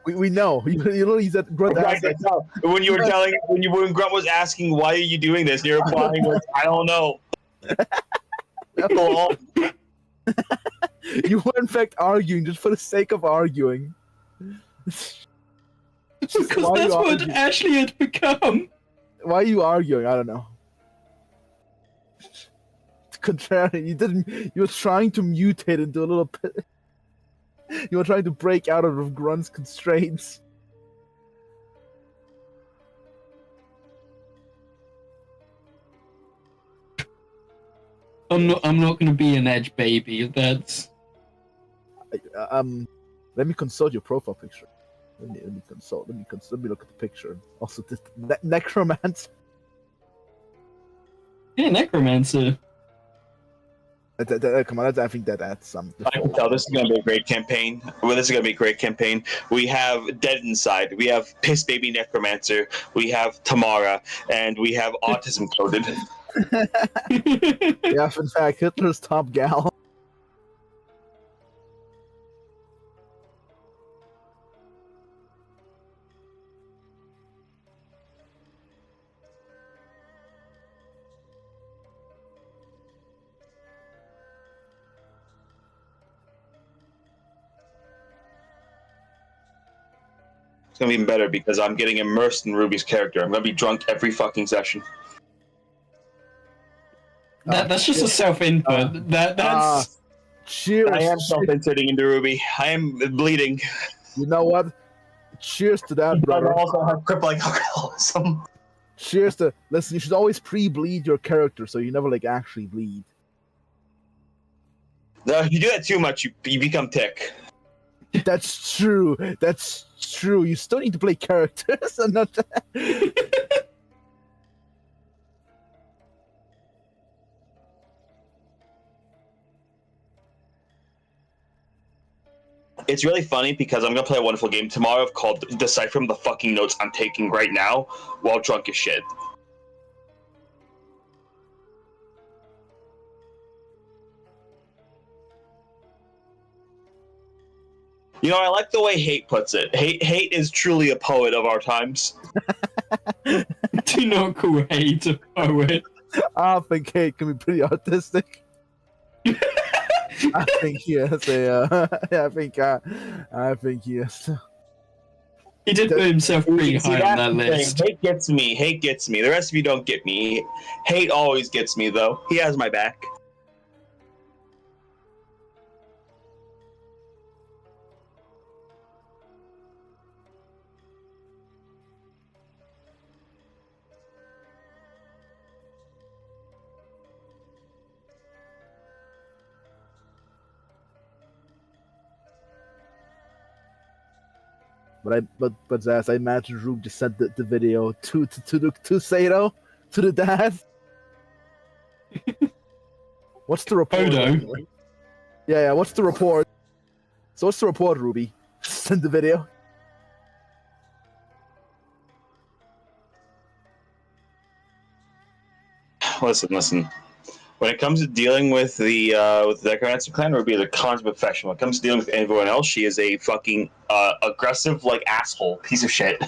We know. You know he's at Grunt. Right, when you were when Grunt was asking why are you doing this, you're replying with I don't know. You were in fact arguing just for the sake of arguing. Because that's what Ashley had become. Why are you arguing? I don't know. Contrary, you were trying to mutate into a little bit. You were trying to break out of Grunt's constraints. I'm not gonna be an edge baby. That's let me consult your profile picture. Let me look at the picture. Also, this necromancer. Yeah, necromancer. Come on, I think that adds some. I can tell this is going to be a great campaign. Well, this is going to be a great campaign. We have Dead Inside. We have Piss Baby Necromancer. We have Tamara. And we have Autism Coded. Yeah, in fact, Hitler's top gal. It's going to be even better because I'm getting immersed in Ruby's character. I'm going to be drunk every fucking session. That's just a self-input. That's. Cheers. I am self-inserting into Ruby. I am bleeding. You know what? Cheers to that, I brother. also have crippling alcoholism. Cheers to. Listen, you should always pre-bleed your character so you never actually bleed. No, if you do that too much, you become Tick. That's true. That's true. You still need to play characters and not. It's really funny because I'm gonna play a wonderful game tomorrow called Decipher the fucking notes I'm taking right now while drunk as shit. You know, I like the way Hate puts it. Hate is truly a poet of our times. Do not call Hate a poet. I think Kate can be pretty artistic. I think he has a. I think he has. He did put himself pretty See, high on that's that the thing. list. Hate gets me. Hate gets me. The rest of you don't get me. Hate always gets me, though. He has my back. But Zaz, I imagine Rube just sent the video to Sato, to the dad. What's the report? Odo. Anyway? Yeah. What's the report? So what's the report, Ruby? Send the video. Listen. When it comes to dealing with the Necromancer clan, Ruby is a consummate professional. When it comes to dealing with everyone else, she is a fucking aggressive, like, asshole piece of shit.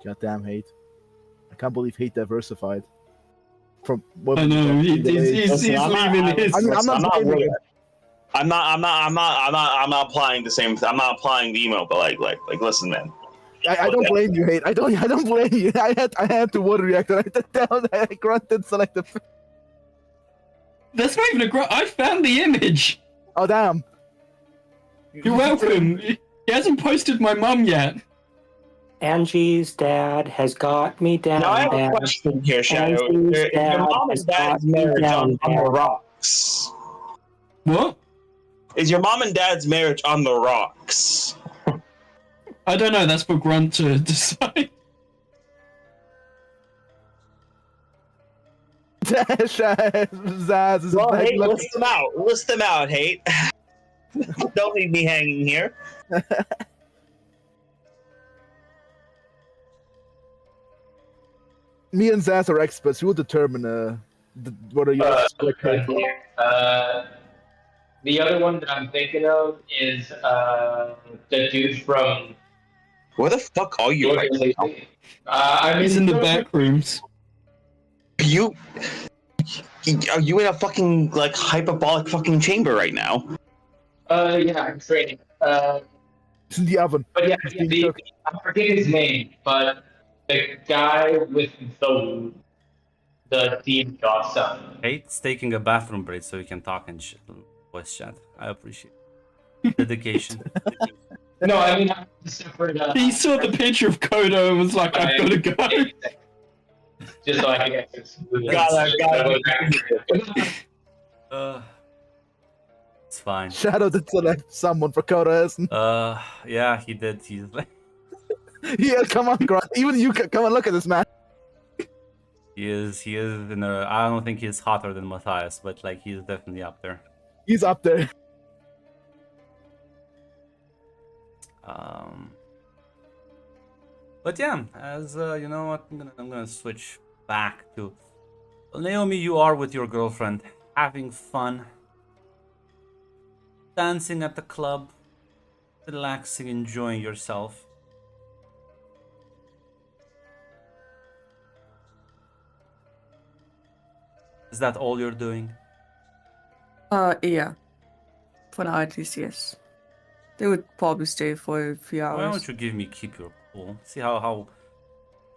Goddamn Hate! I can't believe Hate diversified. From what I know, he's Listen, I'm not- leaving his. I'm not blaming him. I'm not applying the same. I'm not applying the email, but like, listen, man. I don't blame you, Hate. I don't blame you. I had to water reactor. I did down. I grunted selective. That's not even a grunt. I found the image. Oh damn! You're welcome. He hasn't posted my mum yet. Angie's dad has got me down. Now I have a bad. question here, Shadow. Angie's Your dad mom has and dad's got me marriage down on the bad. rocks. What? Is your mom and dad's marriage on the rocks? I don't know. That's for Grunt to decide. Zaz is Well, back Hate, looking- list them out. List them out, Hate. Don't leave me hanging here. Me and Zaz are experts. Who will determine whether you Right here. The other one that I'm thinking of is the dude from Where the fuck are the you right now? organization. I'm He's in the back rooms. Are you in a fucking, like, hyperbolic fucking chamber right now? Yeah, I'm training. It's in the oven. But yeah, It's being the, cooked. I forget his name, but the guy with the demon godson. Hate's taking a bathroom break so you can talk in voice chat. I appreciate it. Dedication. No, I mean I'm a separate. He saw the picture of Kodo and was like, "I've got to go." Just so I can get this. Got it. It's fine. Shadow did select someone for Coda, isn't Yeah, he did. He's like, Yeah, come on, Grunt. Even you can come and look at this man. he is in a, I don't think he's hotter than Matthias, but like he's definitely up there. He's up there. But yeah, as you know what, I'm gonna switch back to Naomi. You are with your girlfriend, having fun, dancing at the club, relaxing, enjoying yourself. Is that all you're doing? Yeah. For now, at least, yes. They would probably stay for a few Why hours. don't you give me keep your cool? See how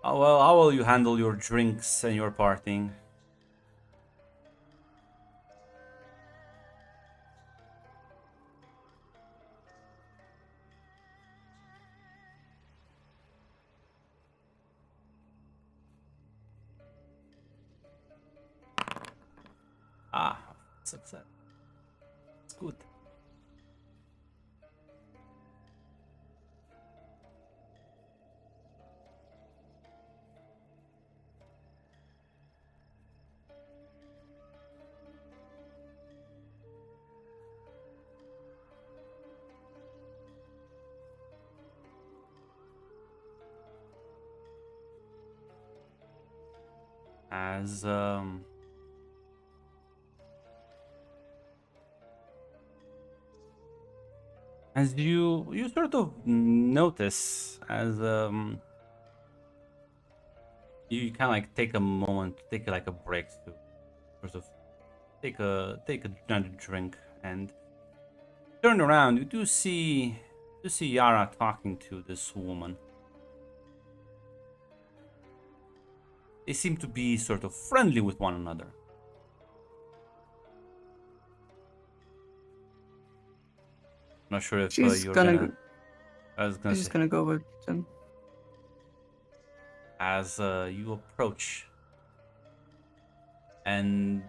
well how will you handle your drinks and your partying? success. It's good. As you sort of notice as you kind of like take a moment, take like a break to sort of take another drink and turn around. You do see Yara talking to this woman. They seem to be sort of friendly with one another. Not sure if She's you're gonna. I was gonna She's say, gonna go with them. as you approach, and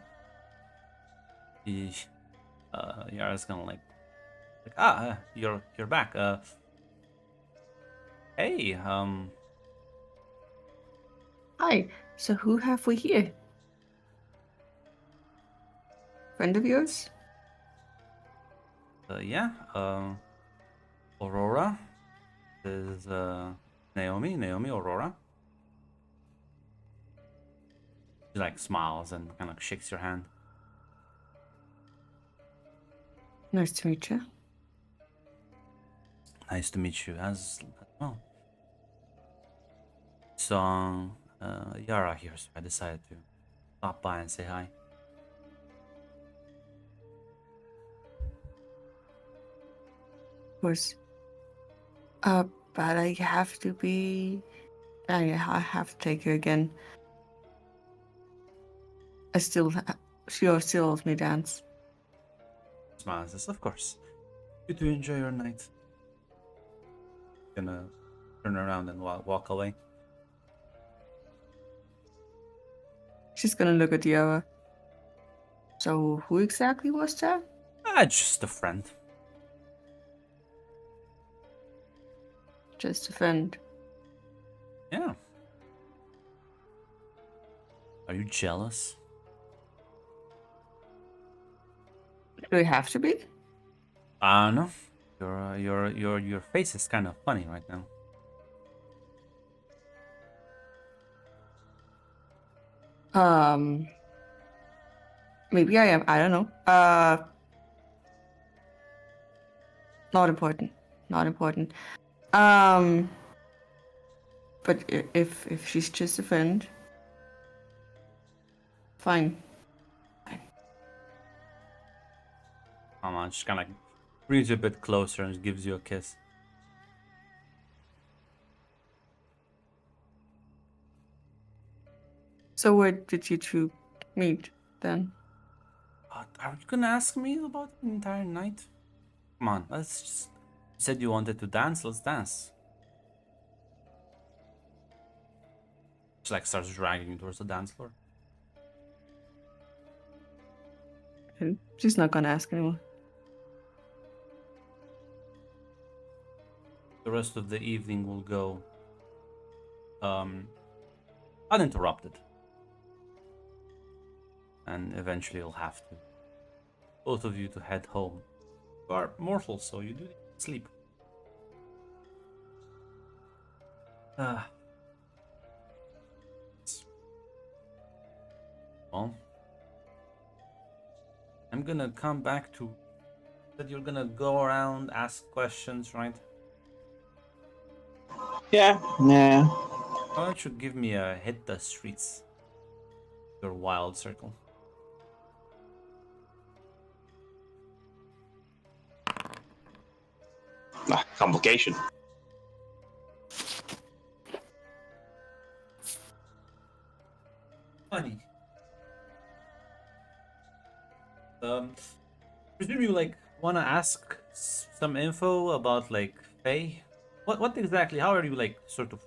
Yara's gonna like you're back. Hey, Hi. So who have we here? Friend of yours? yeah, Aurora. This is Naomi, Aurora. She like smiles and kind of shakes your hand. Nice to meet you. Nice to meet you as well. So, Yara here, so I decided to stop by and say hi. Of course. But I have to be. I have to take you again. She still owes me dance. Smiles, says, of course. You do enjoy your night. Gonna turn around and walk away. She's gonna look at Yara. So who exactly was that? Just a friend. Just a friend. Yeah. Are you jealous? Do we have to be? No. Your face is kind of funny right now. Maybe I am. I don't know. Not important. Not important. But if she's just a friend, fine. Come on, just kind of like brings you a bit closer and gives you a kiss. So where did you two meet then? Are you gonna ask me about the entire night? Come on, let's just. You said you wanted to dance. Let's dance. She like starts dragging you towards the dance floor. And she's not gonna ask anyone. The rest of the evening will go uninterrupted. And eventually you'll have to, both of you, to head home. You are mortal, so you do need to sleep. Well, I'm gonna come back to that. You're gonna go around, ask questions, right? Yeah. Why don't you give me a hit the streets? Your wild circle. Complication. Funny. Presume you like wanna ask some info about like Faye? What exactly? How are you like sort of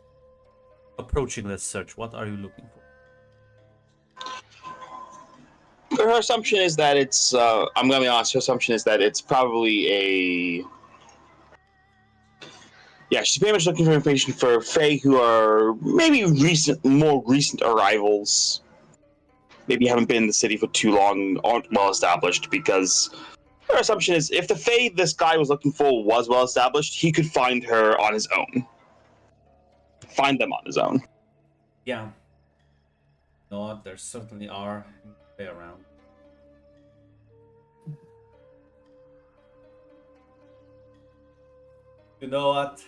approaching this search? What are you looking for? her assumption is that it's. I'm gonna be honest. Her assumption is that it's probably a. Yeah, she's pretty much looking for information for Fae who are maybe more recent arrivals. Maybe haven't been in the city for too long, aren't well established. Because her assumption is, if the Fae this guy was looking for was well established, he could find her on his own. Find them on his own. Yeah. You know what? There certainly are Fae around. You know what?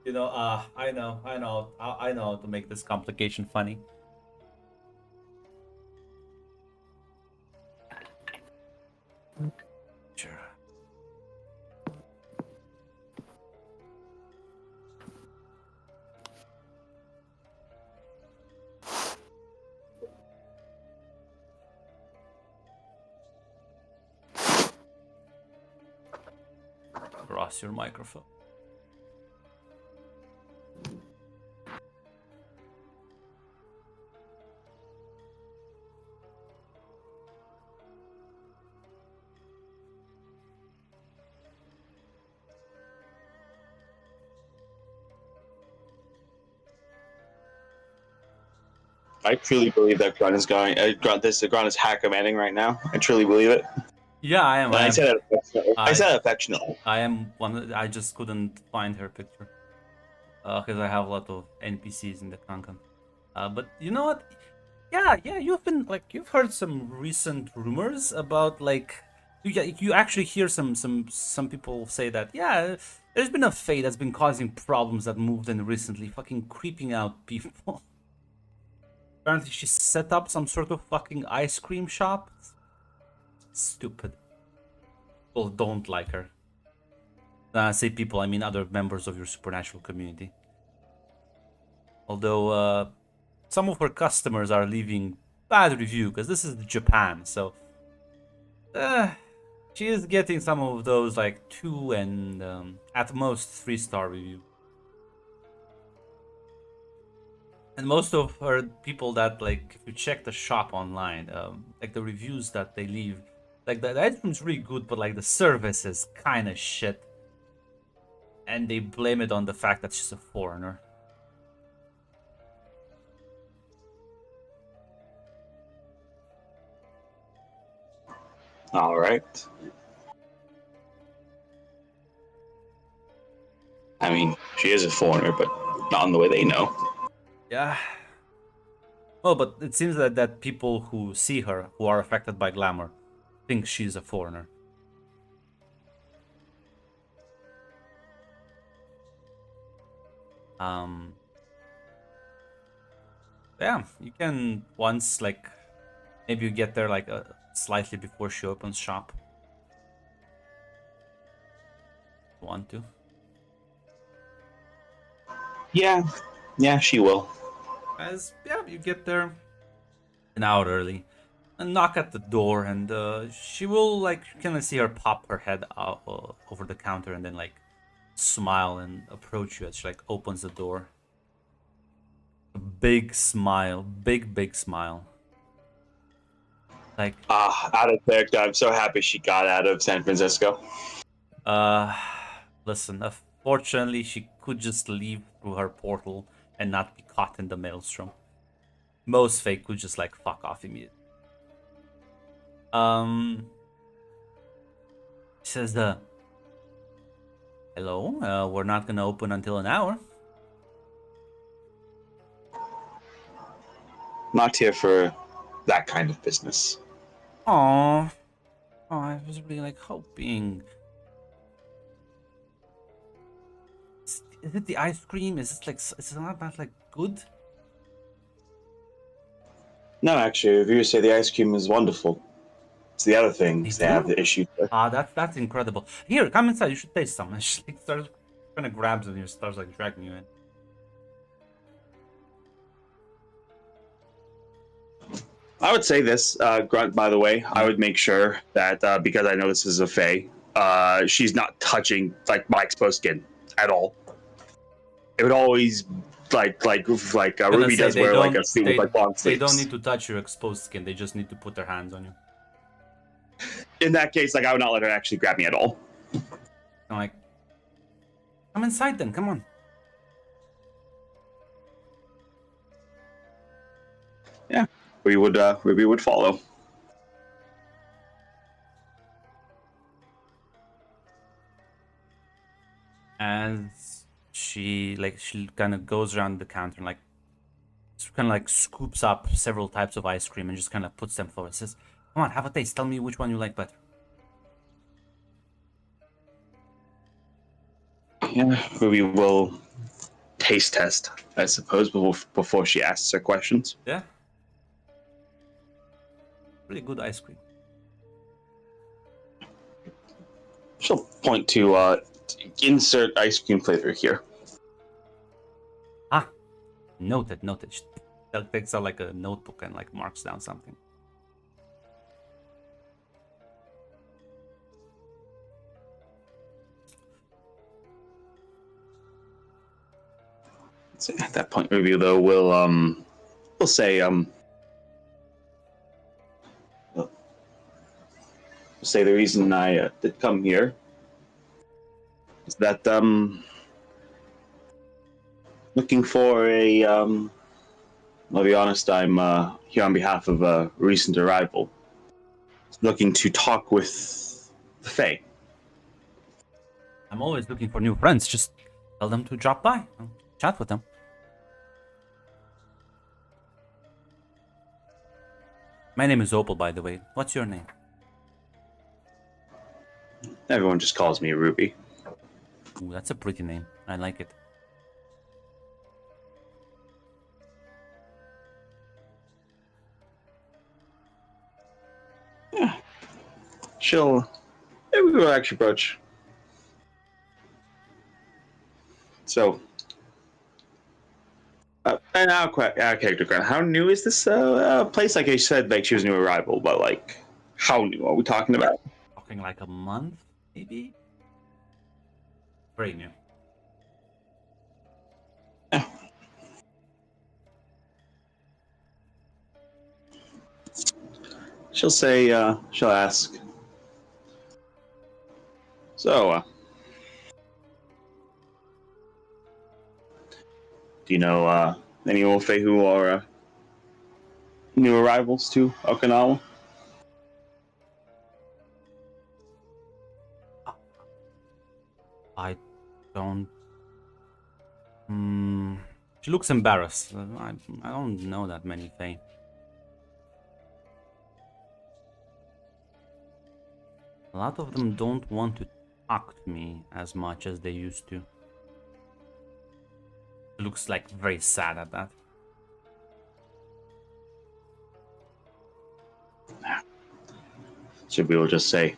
You know, I know how to make this complication funny. Sure. Cross your microphone. I truly believe that Grunt is going. Grunt is hacker-manning right now. I truly believe it. Yeah, I am. And I said it affectionately. I said it I affectionately. am one. I just couldn't find her picture because I have a lot of NPCs in the Kankan. But you know what? Yeah. You've heard some recent rumors about you actually hear some people say that there's been a Fae that's been causing problems that moved in recently, fucking creeping out people. Apparently, she set up some sort of fucking ice cream shop. Stupid. People don't like her. I say people, I mean other members of your supernatural community. Although some of her customers are leaving bad review because this is Japan, so she is getting some of those like 2 and at most 3-star review. And most of her people that if you check the shop online, the reviews that they leave, the item's really good, but the service is kind of shit. And they blame it on the fact that she's a foreigner. All right. I mean, she is a foreigner, but not in the way they know. Yeah. Well, but it seems that people who see her, who are affected by glamour, think she's a foreigner. Yeah, you can once maybe you get there slightly before she opens shop. Want to? Yeah, she will. You get there an hour early and knock at the door, and she will you can see her pop her head out over the counter and then smile and approach you as she opens the door. A big smile, big smile. Out of character. I'm so happy she got out of San Francisco. Listen, unfortunately she could just leave through her portal and not be caught in the maelstrom. Most Fae could just fuck off immediately. She says hello, we're not gonna open until an hour. Not here for that kind of business. Aww. Oh, I was really hoping. Is it the ice cream? Is it is it not that good? No, actually, reviewers say the ice cream is wonderful. It's the other things they have the issue with. That's incredible. Here, come inside. You should taste some. And she starts kind of grabs it and starts dragging you in. I would say this, Grunt, by the way. I would make sure that, because I know this is a Fae, she's not touching, my exposed skin at all. It would always, Ruby does wear, a suit with, long sleeves. They don't need to touch your exposed skin. They just need to put their hands on you. in that case, like I would not let her actually grab me at all. I'm like, come inside then. Come on. We would follow. As she kind of goes around the counter and like kind of like scoops up several types of ice cream and just kind of puts them forward. Says, "Come on, have a taste. Tell me which one you like better." Yeah, we will taste test, I suppose, before she asks her questions. Yeah. Pretty good ice cream. She'll point to insert ice cream flavor here. Ah, noted. She takes out like a notebook and like marks down something. So at that point, maybe though we'll say say the reason I did come here is that looking for a I'll be honest, I'm here on behalf of a recent arrival, looking to talk with the Fae. I'm always looking for new friends. Just tell them to drop by. I'll chat with them. My name is Opal, by the way. What's your name? Everyone just calls me Ruby. Ooh, that's a pretty name. I like it. We will actually approach. So, and our character grant. How new is this place? Like I said, like she was a new arrival, but like, how new are we talking about? Talking like a month, maybe? Very new. She'll say, she'll ask. So, do you know any Orphe who are new arrivals to Okinawa? I don't. She looks embarrassed. I don't know that many Fae. A lot of them don't want to talk to me as much as they used to. Looks like very sad at that. So we will just say,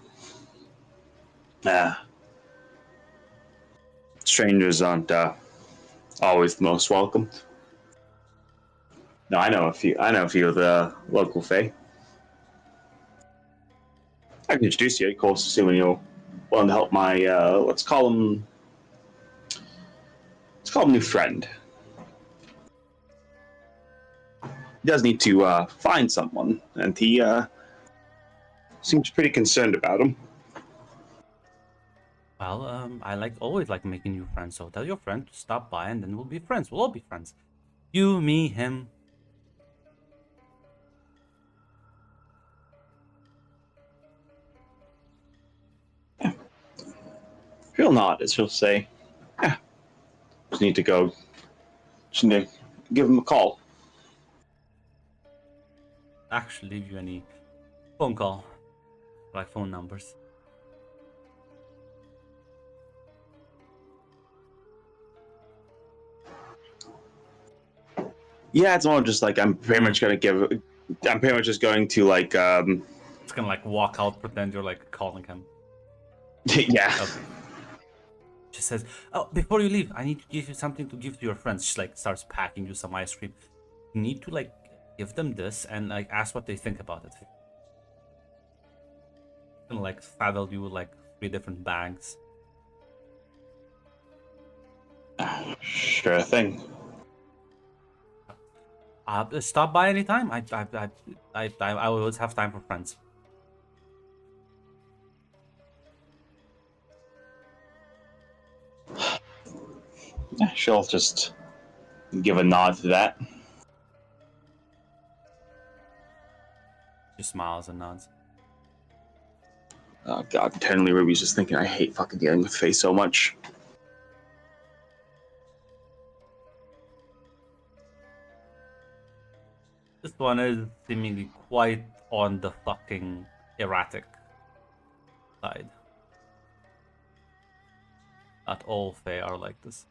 strangers aren't always the most welcome. No, I know a few of the local Fae. I can introduce you, of course, assuming you're willing to help my let's call him new friend. He does need to find someone, and he seems pretty concerned about him. Well, I always like making new friends, so tell your friend to stop by and then we'll be friends. We'll all be friends. You, me, him. She'll nod as she'll say, just need to go. Just need to give him a call. Actually, leave you any phone call, like phone numbers. Yeah, it's more just like I'm pretty much just going to like It's gonna like walk out, pretend you're like calling him. yeah. Okay. She says, "Oh, before you leave, I need to give you something to give to your friends." She like starts packing you some ice cream. You need to like give them this and like ask what they think about it. And like saddle you with like 3 different bags. Sure thing. Stop by anytime. I always have time for friends. Yeah, she'll just give a nod to that. She smiles and nods. Oh god, internally Ruby's just thinking, I hate fucking dealing with Faye so much. This one is seemingly quite on the fucking erratic side. Not all Fae are like this.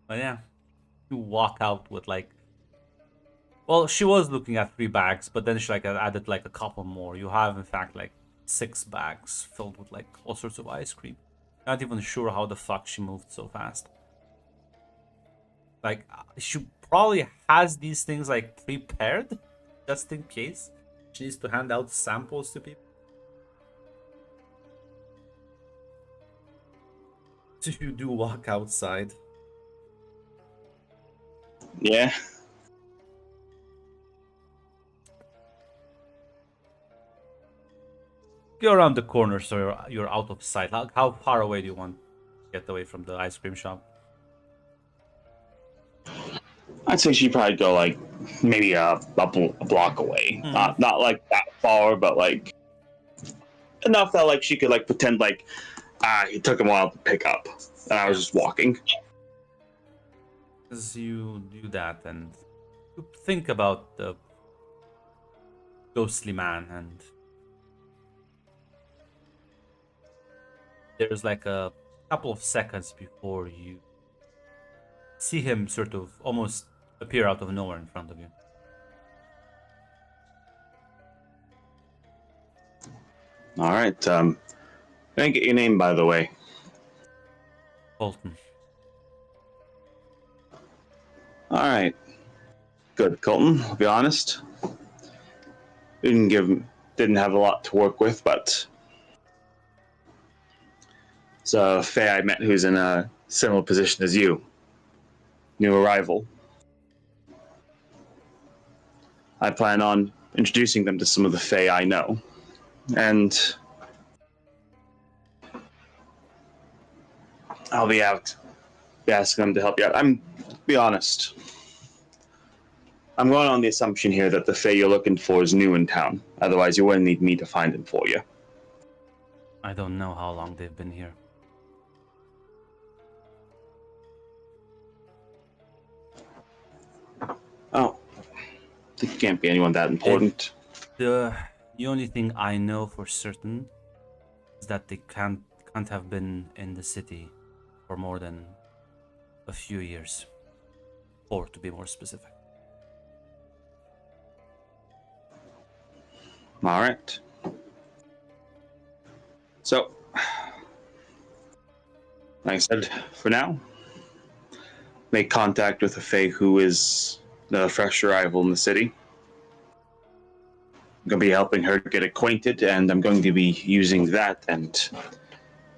But yeah, you walk out with like... Well, she was looking at 3 bags, but then she like added like a couple more. You have in fact like 6 bags filled with like all sorts of ice cream. Not even sure how the fuck she moved so fast. Like, she probably has these things like prepared, just in case she needs to hand out samples to people. So you do walk outside. Yeah. Go around the corner so you're out of sight. How far away do you want to get away from the ice cream shop? I'd say she'd probably go like maybe a block away. Not like that far, but like enough that like she could like pretend like it took him a while to pick up, and I was just walking. As you do that and you think about the ghostly man, and there's like a couple of seconds before you see him sort of almost appear out of nowhere in front of you. All right. Can I get your name, by the way? Colton. All right. Good, Colton. I'll be honest. Didn't have a lot to work with, but it's a Faye I met who's in a similar position as you. New arrival. I plan on introducing them to some of the Fae I know. And I'll be asking them to help you out. Be honest. I'm going on the assumption here that the Fae you're looking for is new in town. Otherwise, you wouldn't need me to find him for you. I don't know how long they've been here. Oh. It can't be anyone that important. The only thing I know for certain is that they can't have been in the city for more than a few years. 4 to be more specific. All right. So, like I said, for now, make contact with a Fae who is the fresh arrival in the city. I'm going to be helping her get acquainted, and I'm going to be using that, and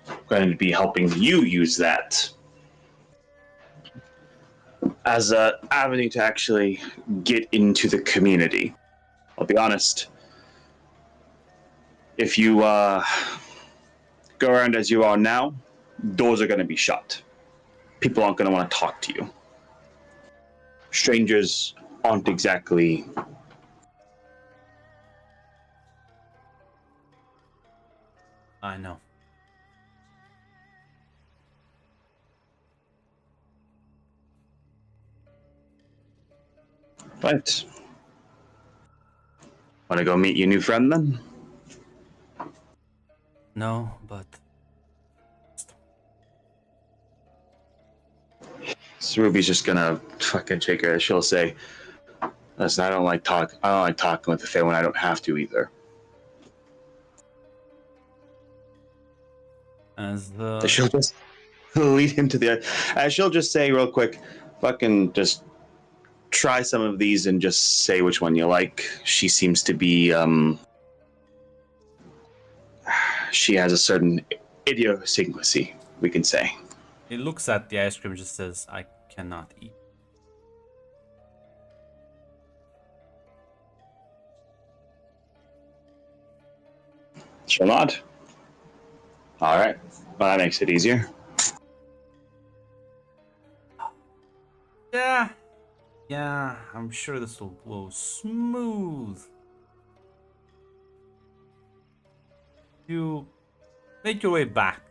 I'm going to be helping you use that as an avenue to actually get into the community. I'll be honest. If you go around as you are now, doors are going to be shut. People aren't going to want to talk to you. Strangers aren't exactly... I know. Right. Want to go meet your new friend then? No, but So Ruby's just gonna fucking shake her. She'll say, "Listen, I don't like talking with the Fae when I don't have to either." as She'll just lead him to the. She'll just say real quick, "Fucking just try some of these and just say which one you like." She seems to be. She has a certain idiosyncrasy, we can say. he looks at the ice cream and just says, I cannot eat. She'll nod. All right. Well, that makes it easier. Yeah, I'm sure this will blow smooth. You make your way back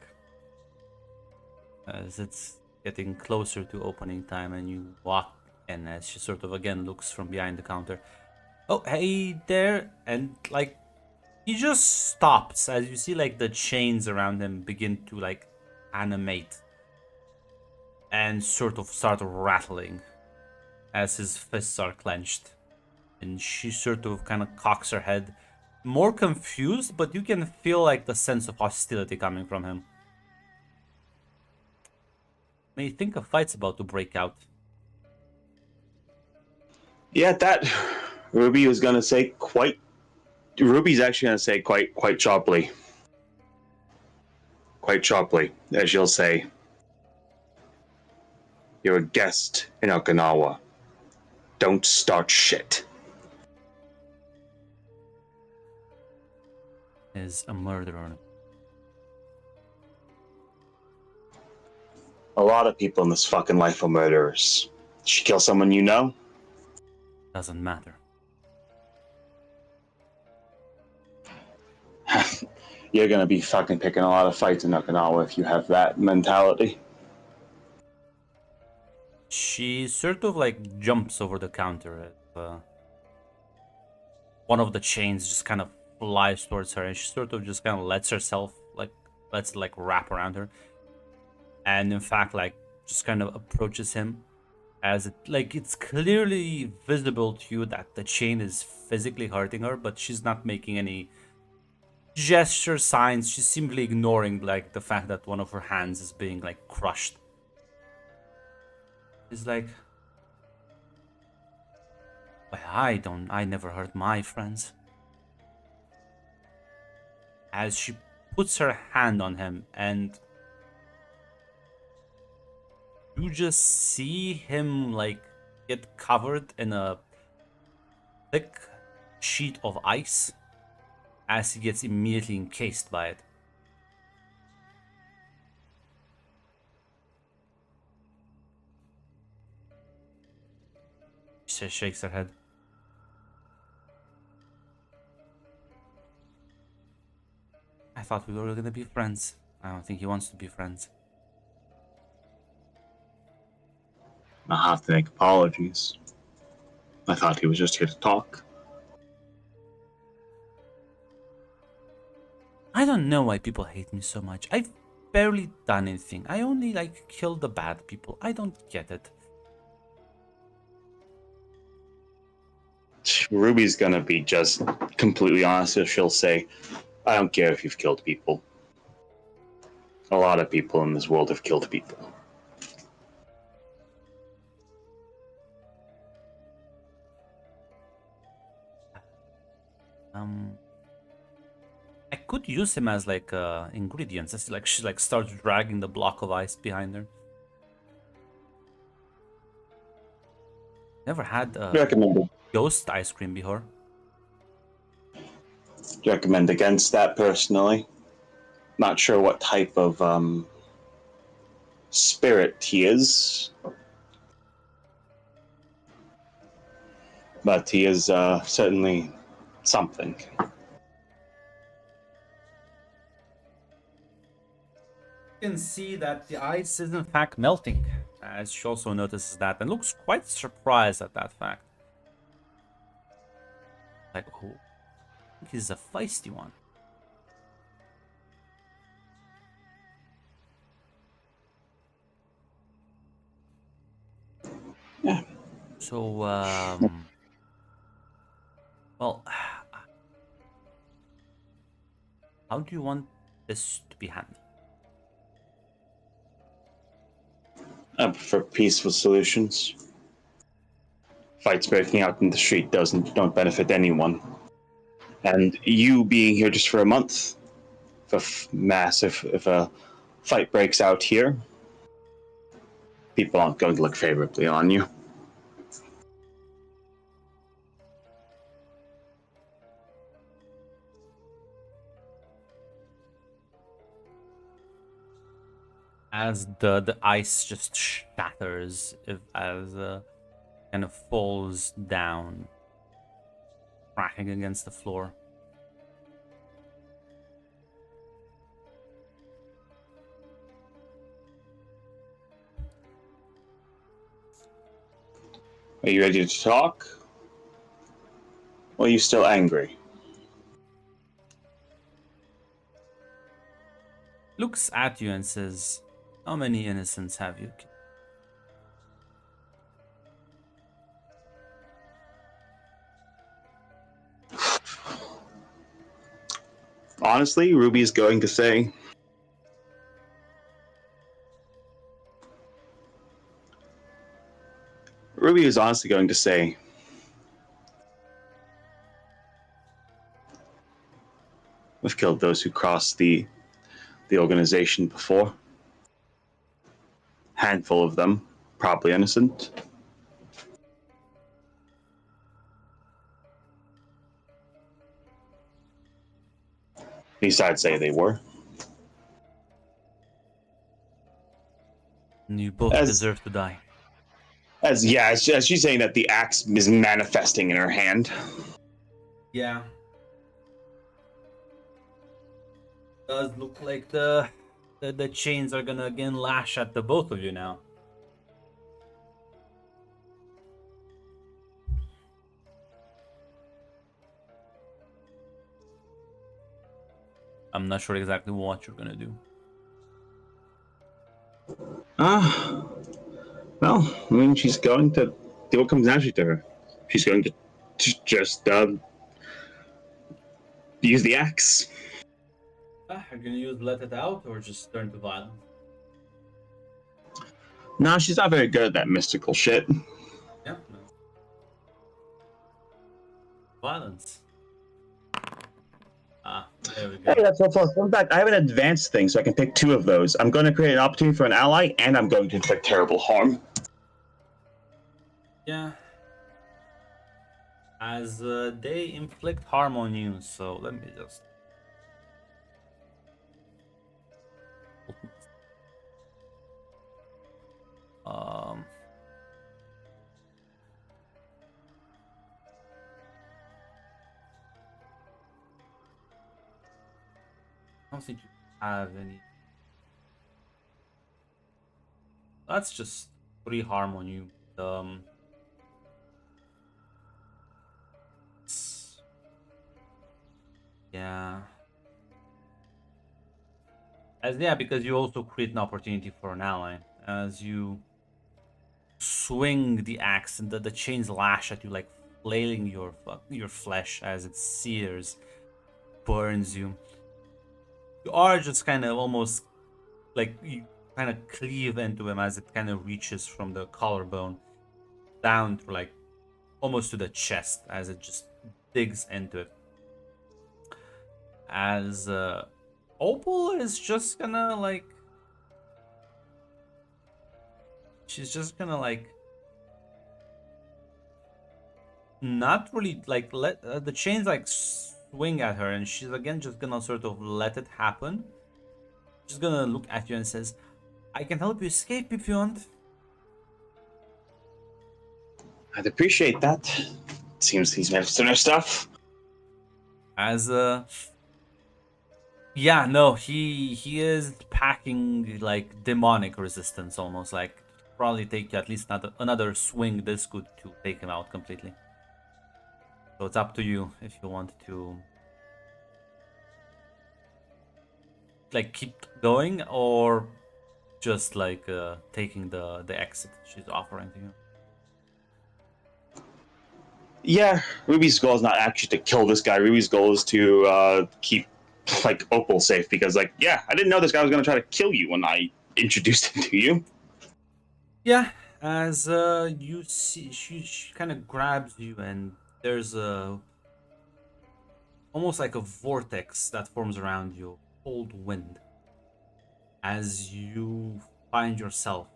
as it's getting closer to opening time, and you walk in as she sort of again looks from behind the counter. Oh, hey there, and like he just stops as you see like the chains around him begin to like animate and sort of start rattling as his fists are clenched. And she sort of kind of cocks her head, more confused, but you can feel like the sense of hostility coming from him. May think a fight's about to break out. Yeah, that Ruby was gonna say quite. Ruby's actually gonna say quite sharply. Quite sharply, as you'll say. You're a guest in Okinawa. Don't start shit. Is a murderer. A lot of people in this fucking life are murderers. Did she kill someone you know? Doesn't matter. You're gonna be fucking picking a lot of fights in Okinawa if you have that mentality. She sort of like jumps over the counter as one of the chains just kind of flies towards her, and she sort of just kind of lets it like wrap around her, and in fact like just kind of approaches him as it like it's clearly visible to you that the chain is physically hurting her, but she's not making any gesture signs. She's simply ignoring like the fact that one of her hands is being like crushed. It's like, well, I never hurt my friends. As she puts her hand on him, and you just see him like get covered in a thick sheet of ice as he gets immediately encased by it. She shakes her head. I thought we were gonna be friends. I don't think he wants to be friends. I have to make apologies. I thought he was just here to talk. I don't know why people hate me so much. I've barely done anything. I only like kill the bad people. I don't get it. Ruby's gonna be just completely honest. So she'll say, I don't care if you've killed people. A lot of people in this world have killed people. I could use him as like ingredients. It's like she like starts dragging the block of ice behind her. Never had Recommend ghost ice cream before. against that personally. Not sure what type of spirit he is, but he is certainly something. You can see that the ice is in fact melting, as she also notices that and looks quite surprised at that fact. Like, oh, he's a feisty one. Yeah. So, well, how do you want this to be handled? I prefer peaceful solutions. Fights breaking out in the street don't benefit anyone. And you being here just for a month, if a fight breaks out here, people aren't going to look favorably on you. As the ice just shatters, as kind of falls down, cracking against the floor. Are you ready to talk? Or are you still angry? Looks at you and says, "How many innocents have you killed?" Honestly, Ruby is going to say, we've killed those who crossed the organization before. Handful of them, probably innocent. At least I'd say they were. And you both As- deserve to die. As she's saying that the axe is manifesting in her hand. Yeah. Does look like the chains are gonna again lash at the both of you now. I'm not sure exactly what you're gonna do. Well, I mean, she's going to do what comes naturally to her. She's going to just use the axe. Are you gonna use let it out or just turn to violence? No, she's not very good at that mystical shit. Yeah. No. Violence. There we go. Hey, that's so fun. In fact, I have an advanced thing, so I can pick 2 of those. I'm going to create an opportunity for an ally, and I'm going to inflict terrible harm. Yeah. As they inflict harm on you, so let me just. I don't think you have any. That's just 3 harm on you. Yeah. Because you also create an opportunity for an ally. As you swing the axe and the chains lash at you, like flailing your flesh as it sears, burns you. You are just kind of almost like you kind of cleave into him as it kind of reaches from the collarbone down to like almost to the chest as it just digs into it. As Opal is just gonna like, she's just gonna like not really like let the chains like swing at her, and she's again just gonna sort of let it happen. She's gonna look at you and says, "I can help you escape if you want." I'd appreciate that. Seems he's made of stuff. As yeah, no, he is packing like demonic resistance, almost like probably take you at least another swing this good to take him out completely. So it's up to you if you want to like keep going or just like taking the exit she's offering to you. Yeah, Ruby's goal is not actually to kill this guy. Ruby's goal is to keep like Opal safe because, like, yeah, I didn't know this guy was gonna try to kill you when I introduced him to you. Yeah, as you see, she kind of grabs you, and there's almost like a vortex that forms around you, cold wind, as you find yourself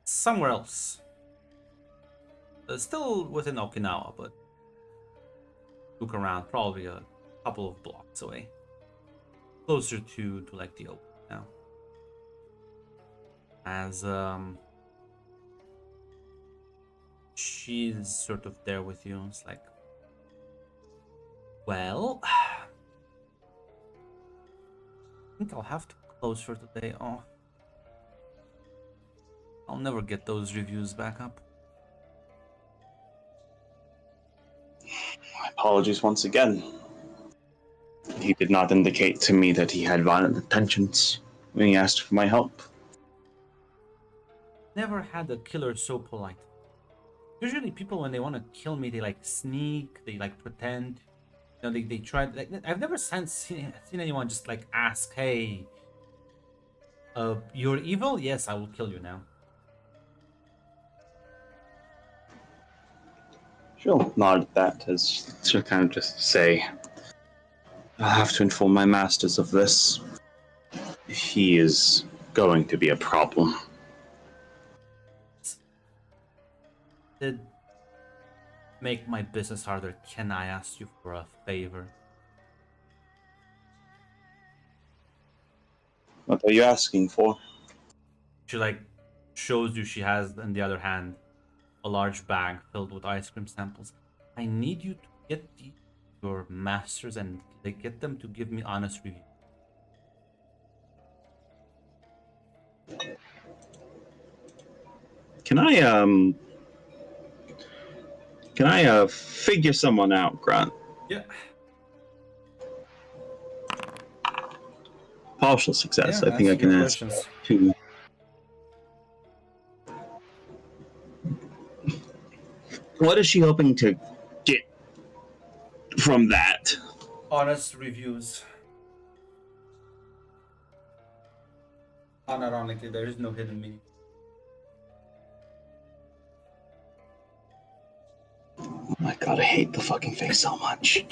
somewhere else. Still within Okinawa, but look around, probably a couple of blocks away, closer to like the open now. As she's sort of there with you. It's like, well, I think I'll have to close for today off. I'll never get those reviews back up. My apologies once again. He did not indicate to me that he had violent intentions when he asked for my help. Never had a killer so polite. Usually people, when they want to kill me, they like sneak, they like pretend. You know, they try, like, I've never seen anyone just like ask, hey, you're evil? Yes, I will kill you now. She'll nod at that as she'll kind of just say, I'll have to inform my masters of this. He is going to be a problem. Did make my business harder. Can I ask you for a favor? What are you asking for? She like shows you she has in the other hand a large bag filled with ice cream samples. I need you to get your masters and like, get them to give me honest review. Can I figure someone out, Grant? Yeah. Partial success. Yeah, I think I ask can your ask questions. two. What is she hoping to get from that? Honest reviews. Unironically, there is no hidden meaning. Oh my god, I hate the fucking face so much.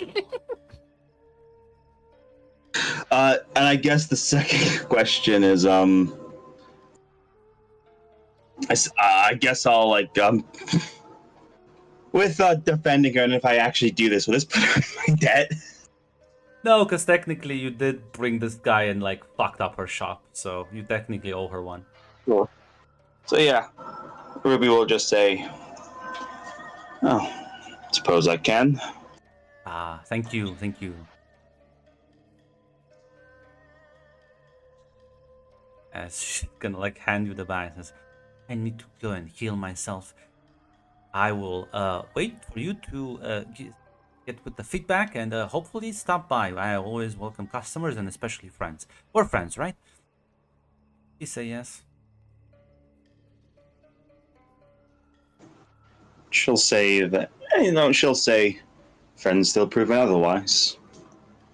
And I guess the second question is, I guess I'll like, with defending her, and if I actually do this, will this put her in my debt? No, because technically you did bring this guy and like fucked up her shop, so you technically owe her one. Sure. So yeah, Ruby will just say, "Oh, suppose I can." Ah, thank you, thank you. As she's gonna like hand you the bag and says, I need to go and heal myself. I will wait for you to get with the feedback and hopefully stop by. I always welcome customers and especially friends. We're friends, right? You say yes. She'll say that, she'll say, friends still proven otherwise.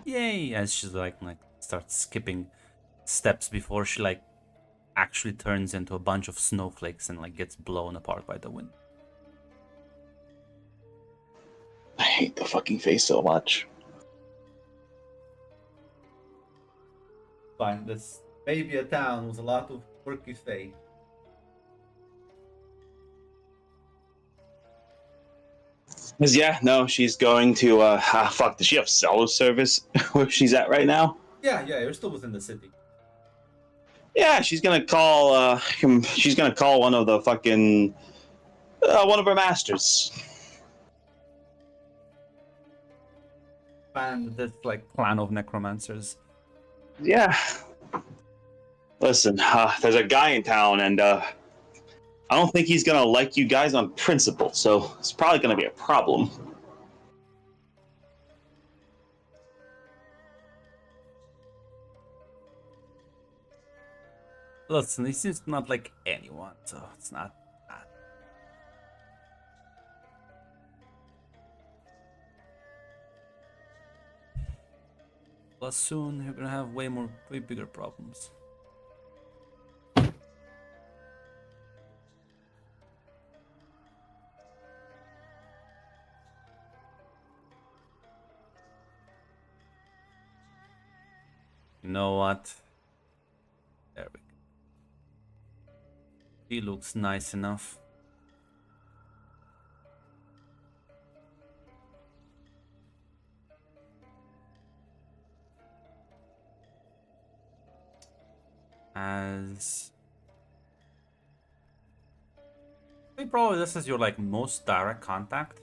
Yay! As she's like starts skipping steps before she like actually turns into a bunch of snowflakes and like gets blown apart by the wind. I hate the fucking face so much. Fine, this may be a town with a lot of quirky fae. Cause yeah, no, she's going to fuck, does she have cell service where she's at right now? Yeah, you're still within the city. Yeah, she's gonna call one of the fucking one of her masters. And this like clan of necromancers. Yeah. Listen, there's a guy in town, and I don't think he's gonna like you guys on principle, so it's probably gonna be a problem. Listen, he seems not like anyone, so it's not bad. Plus soon you're gonna have way bigger problems. You know what? There we go. He looks nice enough. As think probably this is your like most direct contact.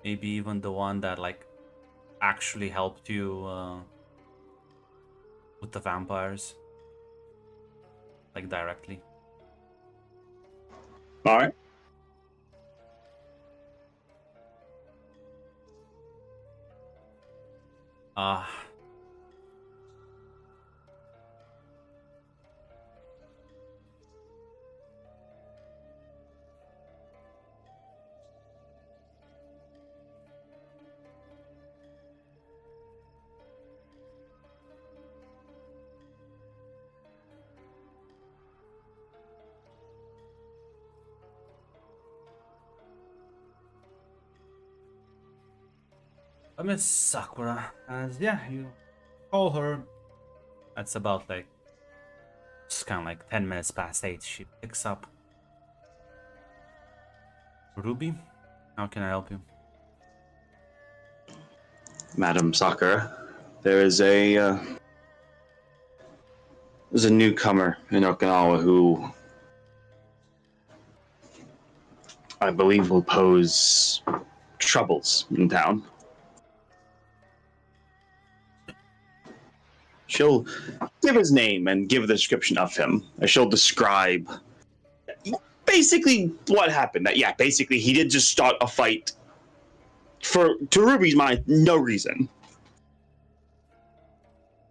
Maybe even the one that like actually helped you with the vampires, like directly. All right. Uh Miss Sakura, as yeah, you call her. That's about like just kind of like 10 minutes past 8. She picks up. Ruby, how can I help you? Madam Sakura, there's a newcomer in Okinawa who I believe will pose troubles in town. She'll give his name and give the description of him. She'll describe basically what happened. That basically he did just start a fight for, to Ruby's mind, no reason.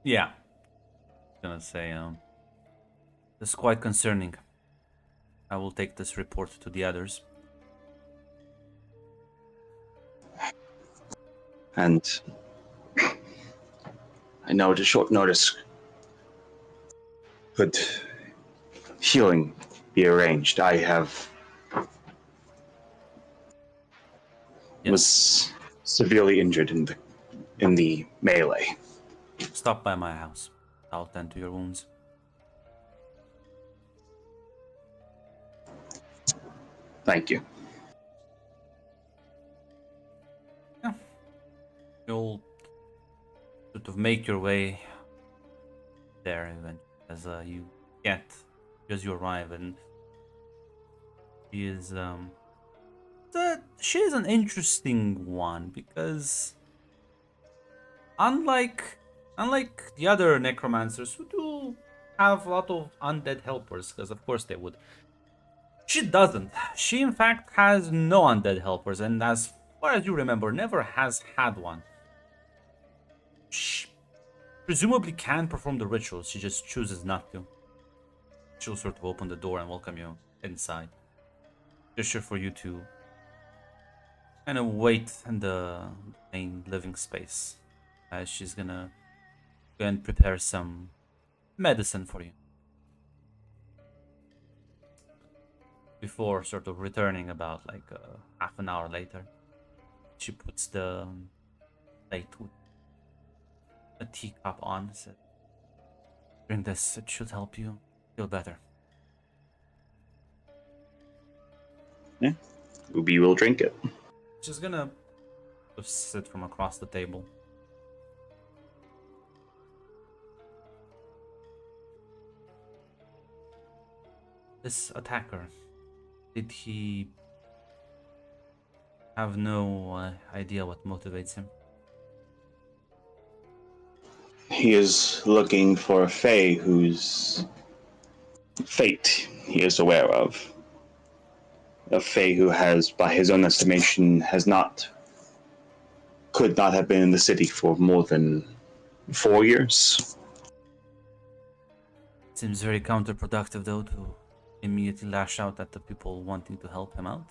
Yeah. Gonna say, this is quite concerning. I will take this report to the others. And I know at a short notice could healing be arranged. I have was severely injured in the melee. Stop by my house. I'll tend to your wounds. Thank you. Yeah. You'll sort of make your way there even as you arrive, and she is an interesting one because unlike the other necromancers who do have a lot of undead helpers, because of course they would, she doesn't. She in fact has no undead helpers, and as far as you remember, never has had one. She presumably can perform the rituals, she just chooses not to. She'll sort of open the door and welcome you inside. Gesture for you to kind of wait in the main living space as she's gonna go and prepare some medicine for you before sort of returning about like half an hour later. She puts the plate with a teacup on, said, drink this, it should help you feel better. Ruby will drink it. She's gonna sit from across the table. This attacker, did he have no idea what motivates him? He is looking for a fae whose fate he is aware of. A fae who has, by his own estimation, could not have been in the city for more than 4 years. Seems very counterproductive, though, to immediately lash out at the people wanting to help him out.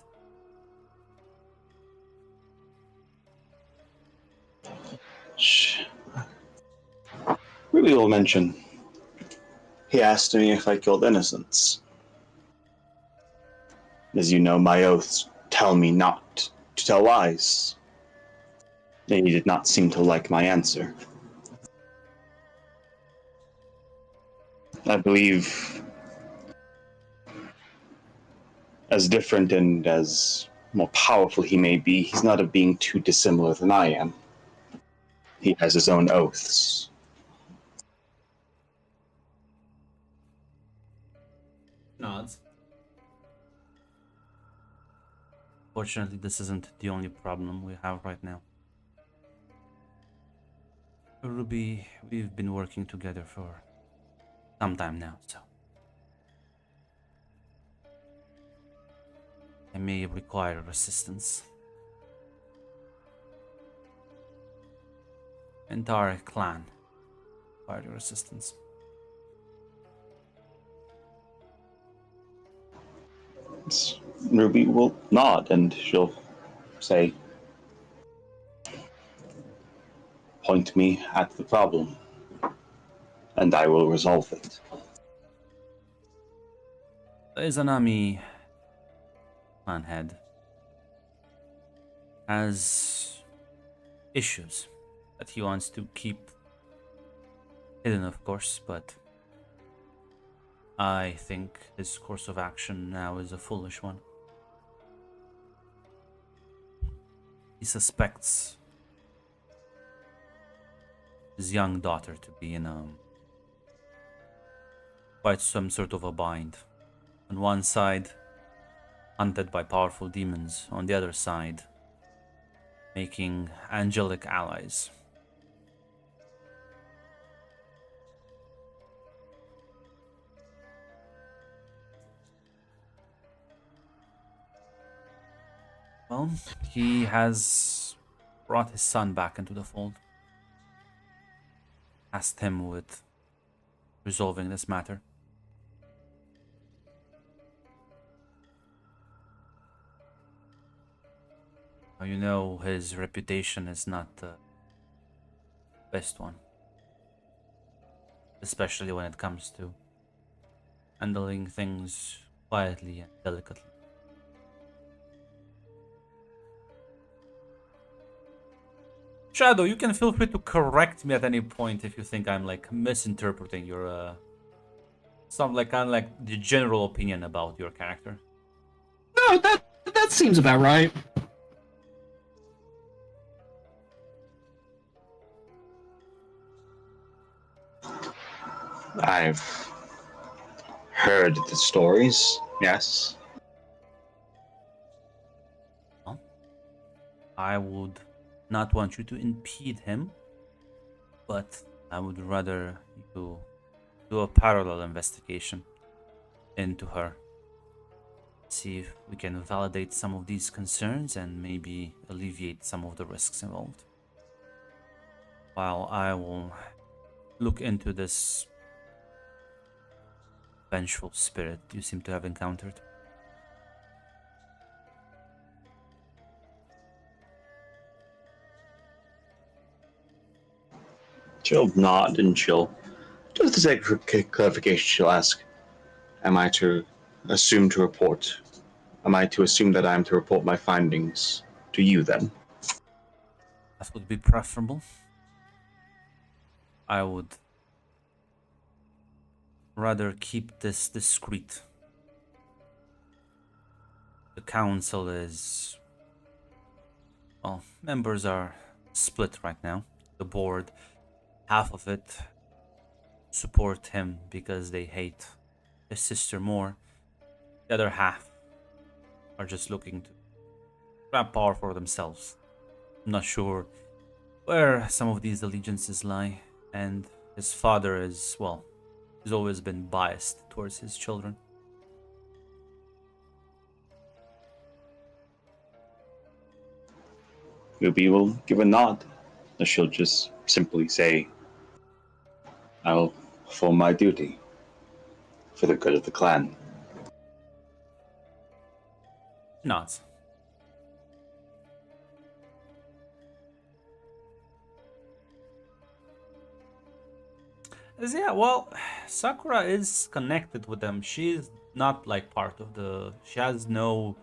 Ruby will mention. He asked me if I killed innocents. As you know, my oaths tell me not to tell lies. And he did not seem to like my answer. I believe, as different and as more powerful he may be, he's not of being too dissimilar than I am. He has his own oaths. Nods. Fortunately, this isn't the only problem we have right now. Ruby, we've been working together for some time now, so I may require assistance. Entire clan require your assistance. Ruby will nod and she'll say, "Point me at the problem, and I will resolve it." Izanami, clan head, has issues that he wants to keep hidden, of course, but I think his course of action now is a foolish one. He suspects his young daughter to be in quite some sort of a bind. On one side, hunted by powerful demons. On the other side, making angelic allies. Well, he has brought his son back into the fold. Tasked him with resolving this matter. Now, you know his reputation is not the best one. Especially when it comes to handling things quietly and delicately. Shadow, you can feel free to correct me at any point if you think I'm like misinterpreting your kind of like the general opinion about your character. No, that seems about right. I've heard the stories, yes. Well, I would not want you to impede him, but I would rather you do a parallel investigation into her. See if we can validate some of these concerns and maybe alleviate some of the risks involved. While I will look into this vengeful spirit you seem to have encountered. She'll nod and she'll, just to sake of clarification, she'll ask, am I to assume that I'm to report my findings to you then? That would be preferable. I would rather keep this discreet. The council is... well, members are split right now. The board, half of it support him because they hate his sister more. The other half are just looking to grab power for themselves. I'm not sure where some of these allegiances lie, and his father is, well, he's always been biased towards his children. Ruby will give a nod, and she'll just simply say, I'll perform my duty for the good of the clan. Nods. Yeah, well, Sakura is connected with them. She's not like part of the... she has no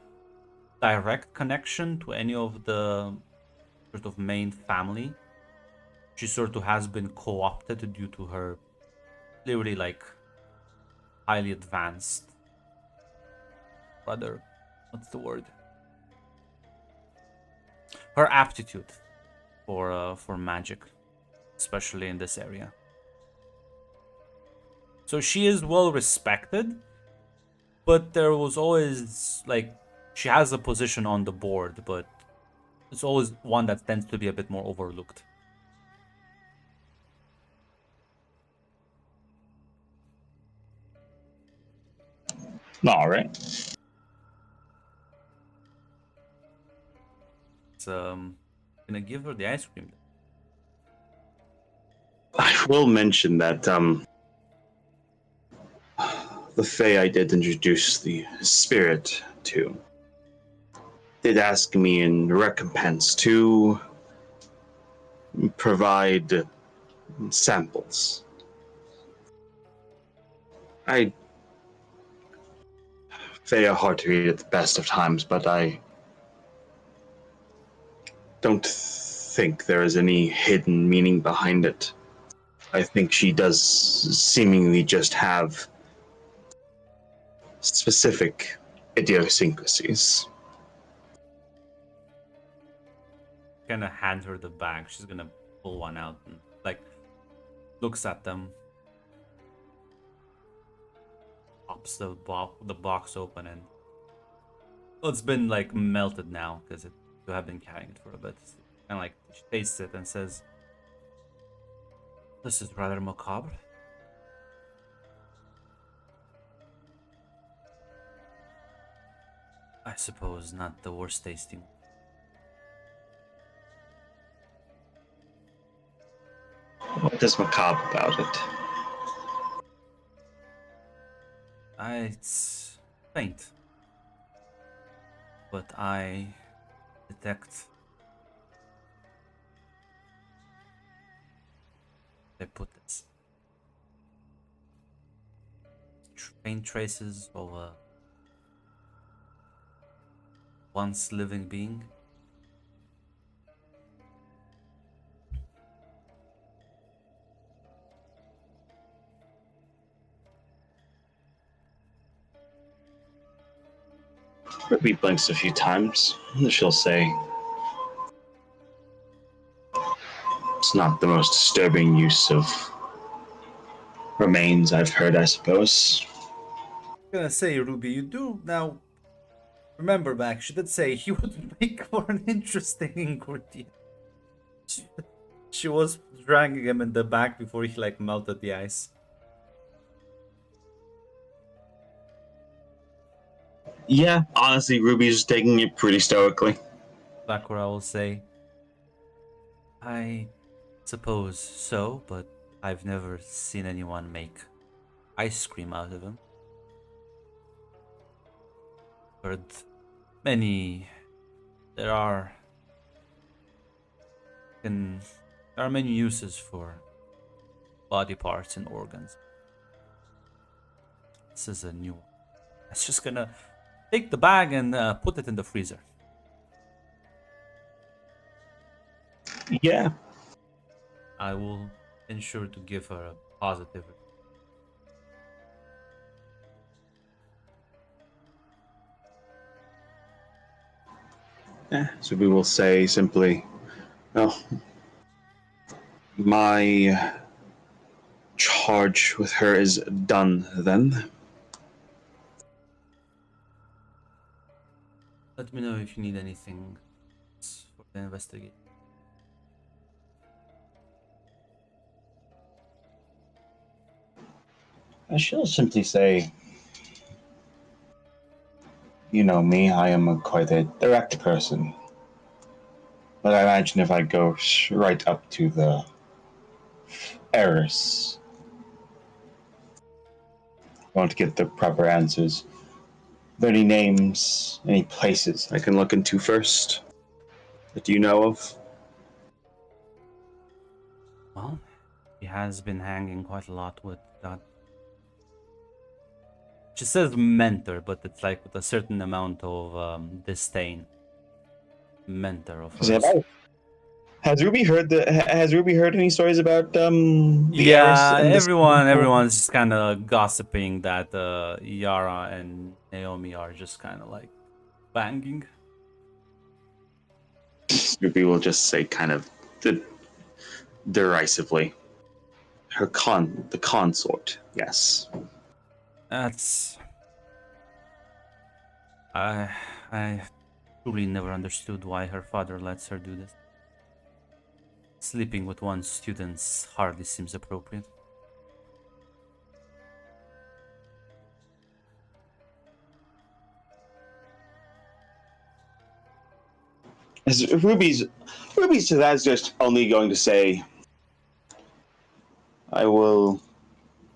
direct connection to any of the sort of main family. She sort of has been co-opted due to her clearly like highly advanced, rather, what's the word? Her aptitude for magic, especially in this area. So she is well respected, but there was always like she has a position on the board, but it's always one that tends to be a bit more overlooked. All right. It's gonna give her the ice cream. I will mention that the Fae I did introduce the spirit to did ask me in recompense to provide samples. Fae are hard to read at the best of times, but I don't think there is any hidden meaning behind it. I think she does seemingly just have specific idiosyncrasies. Gonna hand her the bag. She's gonna pull one out and like looks at them, pops the box open, and well, it's been like melted now because you have been carrying it for a bit. And like she tastes it and says, "This is rather macabre." I suppose not the worst tasting. What is macabre about it? It's faint, but I detect. They put this faint traces of a once living being. Ruby blinks a few times, and she'll say, "It's not the most disturbing use of remains I've heard, I suppose." I'm gonna say, Ruby, you do now remember back. She did say he would make for an interesting ingredient. She was dragging him in the back before he like melted the ice. Yeah, honestly, Ruby's taking it pretty stoically. Sakura will say, I suppose so, but I've never seen anyone make ice cream out of him. Heard there are many uses for body parts and organs. This is a new one. It's just gonna take the bag and put it in the freezer. Yeah. I will ensure to give her a positive. Yeah, so we will say simply, well, my charge with her is done then. Let me know if you need anything for the investigation. I shall simply say, you know me, I am quite a direct person. But I imagine if I go right up to the heiress, I want to get the proper answers. Are there any names, any places I can look into first that you know of? Well, he has been hanging quite a lot with that. She says mentor, but it's like with a certain amount of disdain. Mentor of hers. Has Ruby heard any stories about the Yeah, heiress and everyone's just kind of gossiping that Yara and Naomi are just kind of like banging. Ruby will just say kind of derisively, the consort, yes. That's I I truly never understood why her father lets her do this. Sleeping with one's students hardly seems appropriate. As Ruby's to that is just only going to say, I will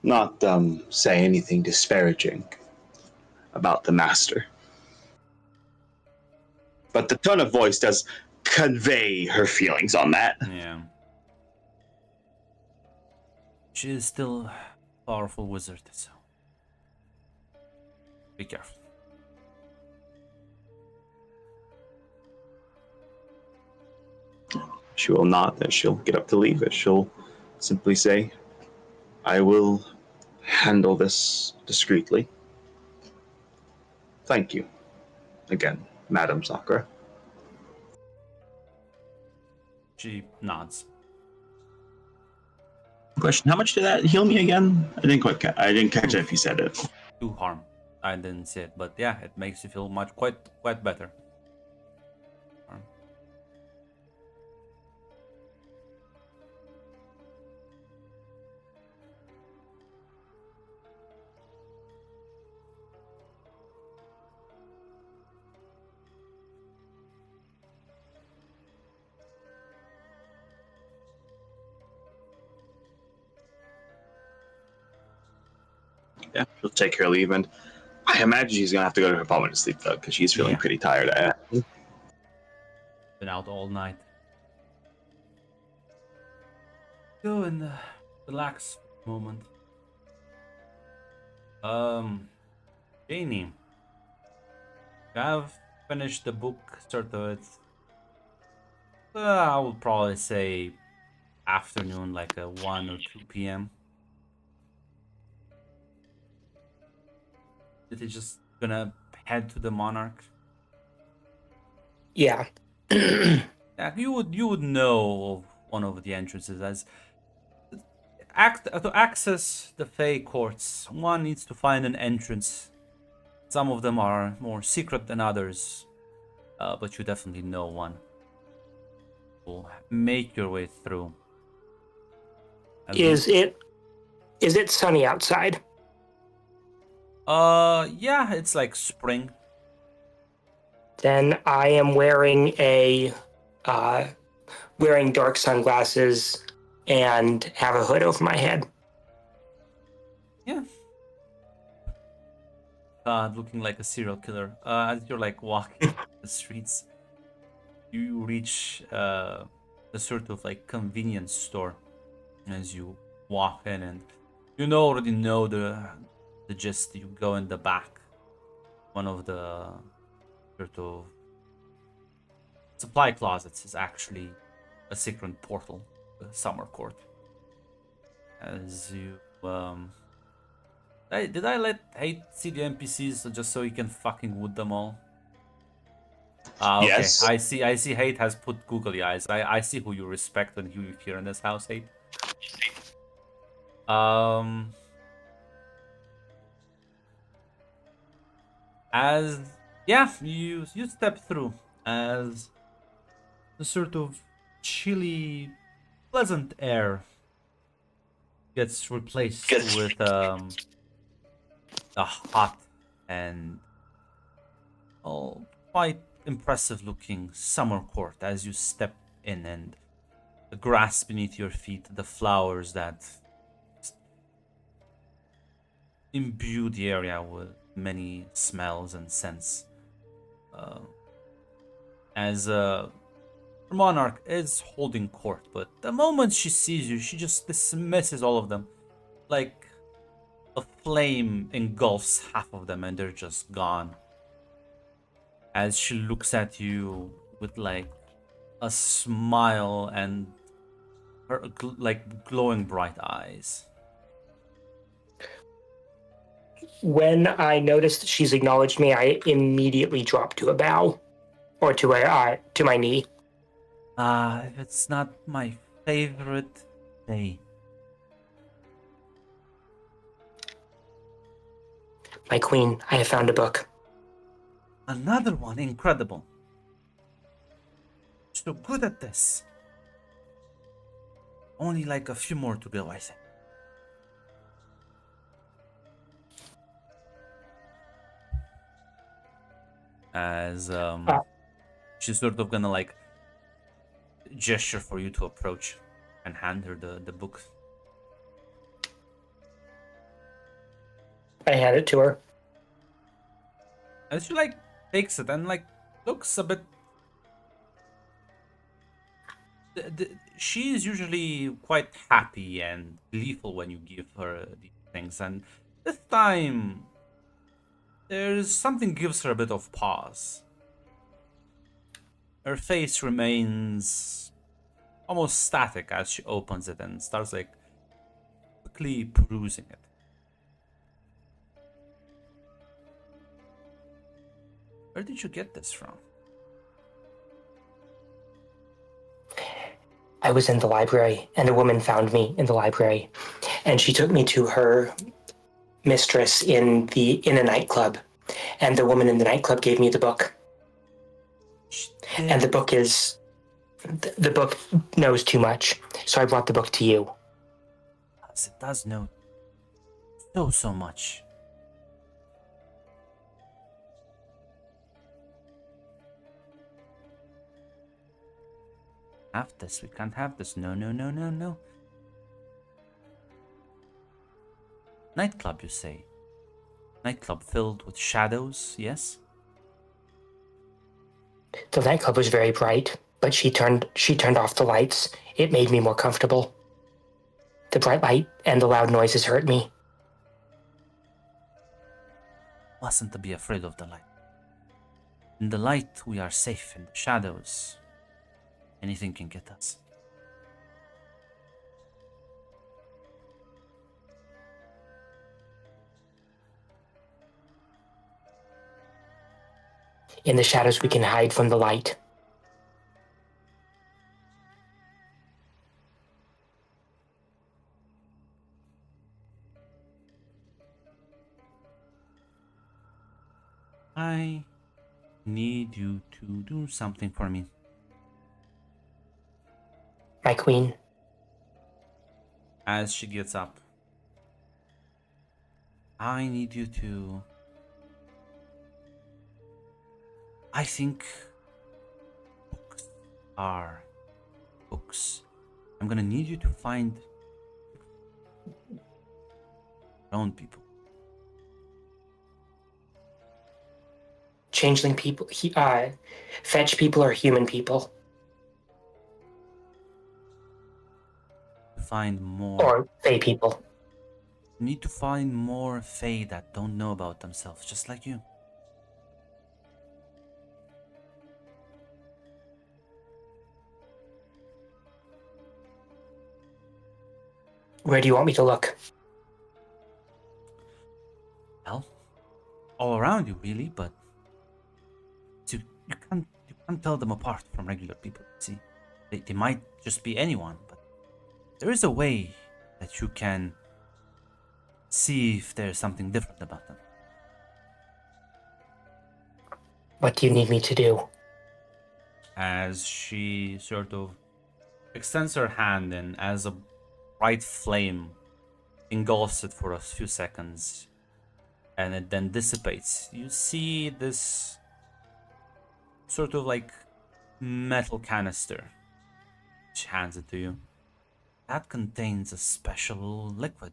not say anything disparaging about the master. But the tone of voice does convey her feelings on that. Yeah. She is still a powerful wizard, so be careful. She will not, as she'll get up to leave it. She'll simply say, I will handle this discreetly. Thank you. Again, Madam Sakura. She nods. Question: how much did that heal me again? I didn't catch it if you said it. 2 harm. I didn't see it, but yeah, it makes you feel quite better. Harm. Yeah, she'll take her leave, and I imagine she's gonna have to go to her apartment to sleep though, because she's feeling Yeah. pretty tired. Been out all night. Go and relax for a moment. Janie, you have finished the book, sort of it. I would probably say afternoon, like a 1 or 2 p.m. Is it just gonna head to the Monarch? Yeah. Yeah, you would know of one of the entrances as to access the Fey courts. One needs to find an entrance. Some of them are more secret than others, but you definitely know one. Will make your way through. Is it sunny outside? Yeah, it's like spring. Then I am wearing wearing dark sunglasses and have a hood over my head. Yeah. God, looking like a serial killer. As you're like walking the streets, you reach the sort of like convenience store as you walk in, and you already know the gist. You go in the back, one of the sort of supply closets is actually a secret portal, the summer court. As you did I let Hate see the NPCs just so you can fucking wood them all? Okay. Yes. I see Hate has put googly eyes. I see who you respect and who you fear in this house, Hate. As yeah, you step through as the sort of chilly, pleasant air gets replaced with a hot and quite impressive looking summer court as you step in, and the grass beneath your feet, the flowers that imbue the area with many smells and scents. As Monarch is holding court, but the moment she sees you, she just dismisses all of them. Like a flame engulfs half of them and they're just gone. As she looks at you with like a smile and her like glowing bright eyes. When I noticed she's acknowledged me, I immediately dropped to a bow, or to my knee. It's not my favorite day. My queen, I have found a book. Another one, incredible. So good at this. Only like a few more to go, I think. As she's sort of gonna like gesture for you to approach and hand her the book. I hand it to her. And she like takes it and like looks a bit. She is usually quite happy and gleeful when you give her these things, and this time there's something gives her a bit of pause. Her face remains almost static as she opens it and starts like quickly perusing it. Where did you get this from? I was in the library, and a woman found me in the library, and she took me to her mistress in a nightclub, and the woman in the nightclub gave me the book. And the book knows too much, so I brought the book to you. It does know so much. Have this. We can't have this. No. Nightclub, you say? Nightclub filled with shadows, yes? The nightclub was very bright, but she turned off the lights. It made me more comfortable. The bright light and the loud noises hurt me. Mustn't to be afraid of the light. In the light, we are safe. In the shadows, anything can get us. In the shadows, we can hide from the light. I need you to do something for me. My queen. As she gets up, I need you to... I think books are books. I'm gonna need you to find your own people. Changeling people, fetch people or human people. To find more. Or fae people. You need to find more fae that don't know about themselves, just like you. Where do you want me to look? Well, all around you, really, but you can't tell them apart from regular people. See, they might just be anyone, but there is a way that you can see if there's something different about them. What do you need me to do? As she sort of extends her hand, and as a bright flame engulfs it for a few seconds, and it then dissipates, you see this sort of like metal canister. She hands it to you. That contains a special liquid.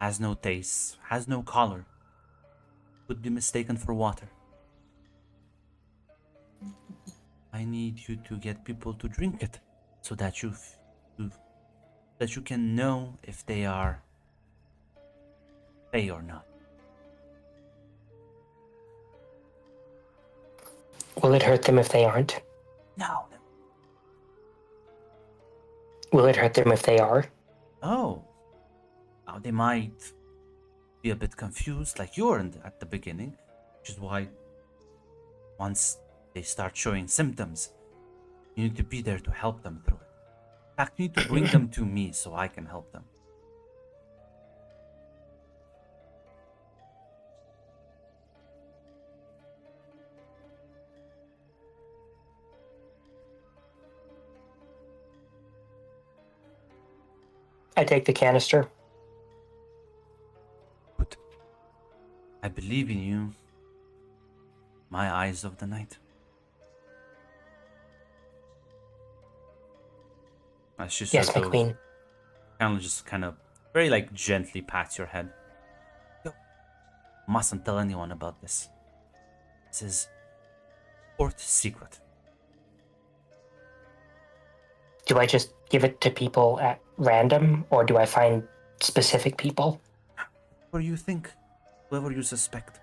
Has no taste, has no color. Could be mistaken for water. I need you to get people to drink it so that you can know if they are fae or not. Will it hurt them if they aren't? No. Will it hurt them if they are? Oh. Now they might be a bit confused like you were at the beginning, which is why once they start showing symptoms, you need to be there to help them through it. In fact, you need to bring them to me so I can help them. I take the canister. Good. I believe in you. My eyes of the night. She Yes, sort of McQueen. kind of very like gently pats your head. Yo, mustn't tell anyone about this. This is court secret. Do I just give it to people at random, or do I find specific people? Whoever you think, whoever you suspect.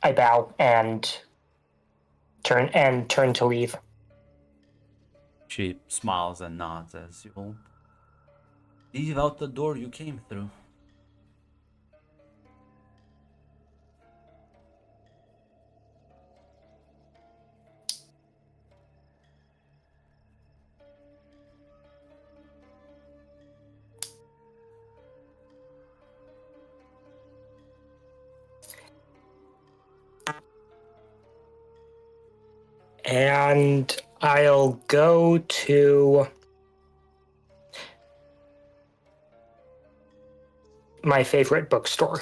I bow and turn to leave. She smiles and nods as you leave out the door you came through. And I'll go to my favorite bookstore.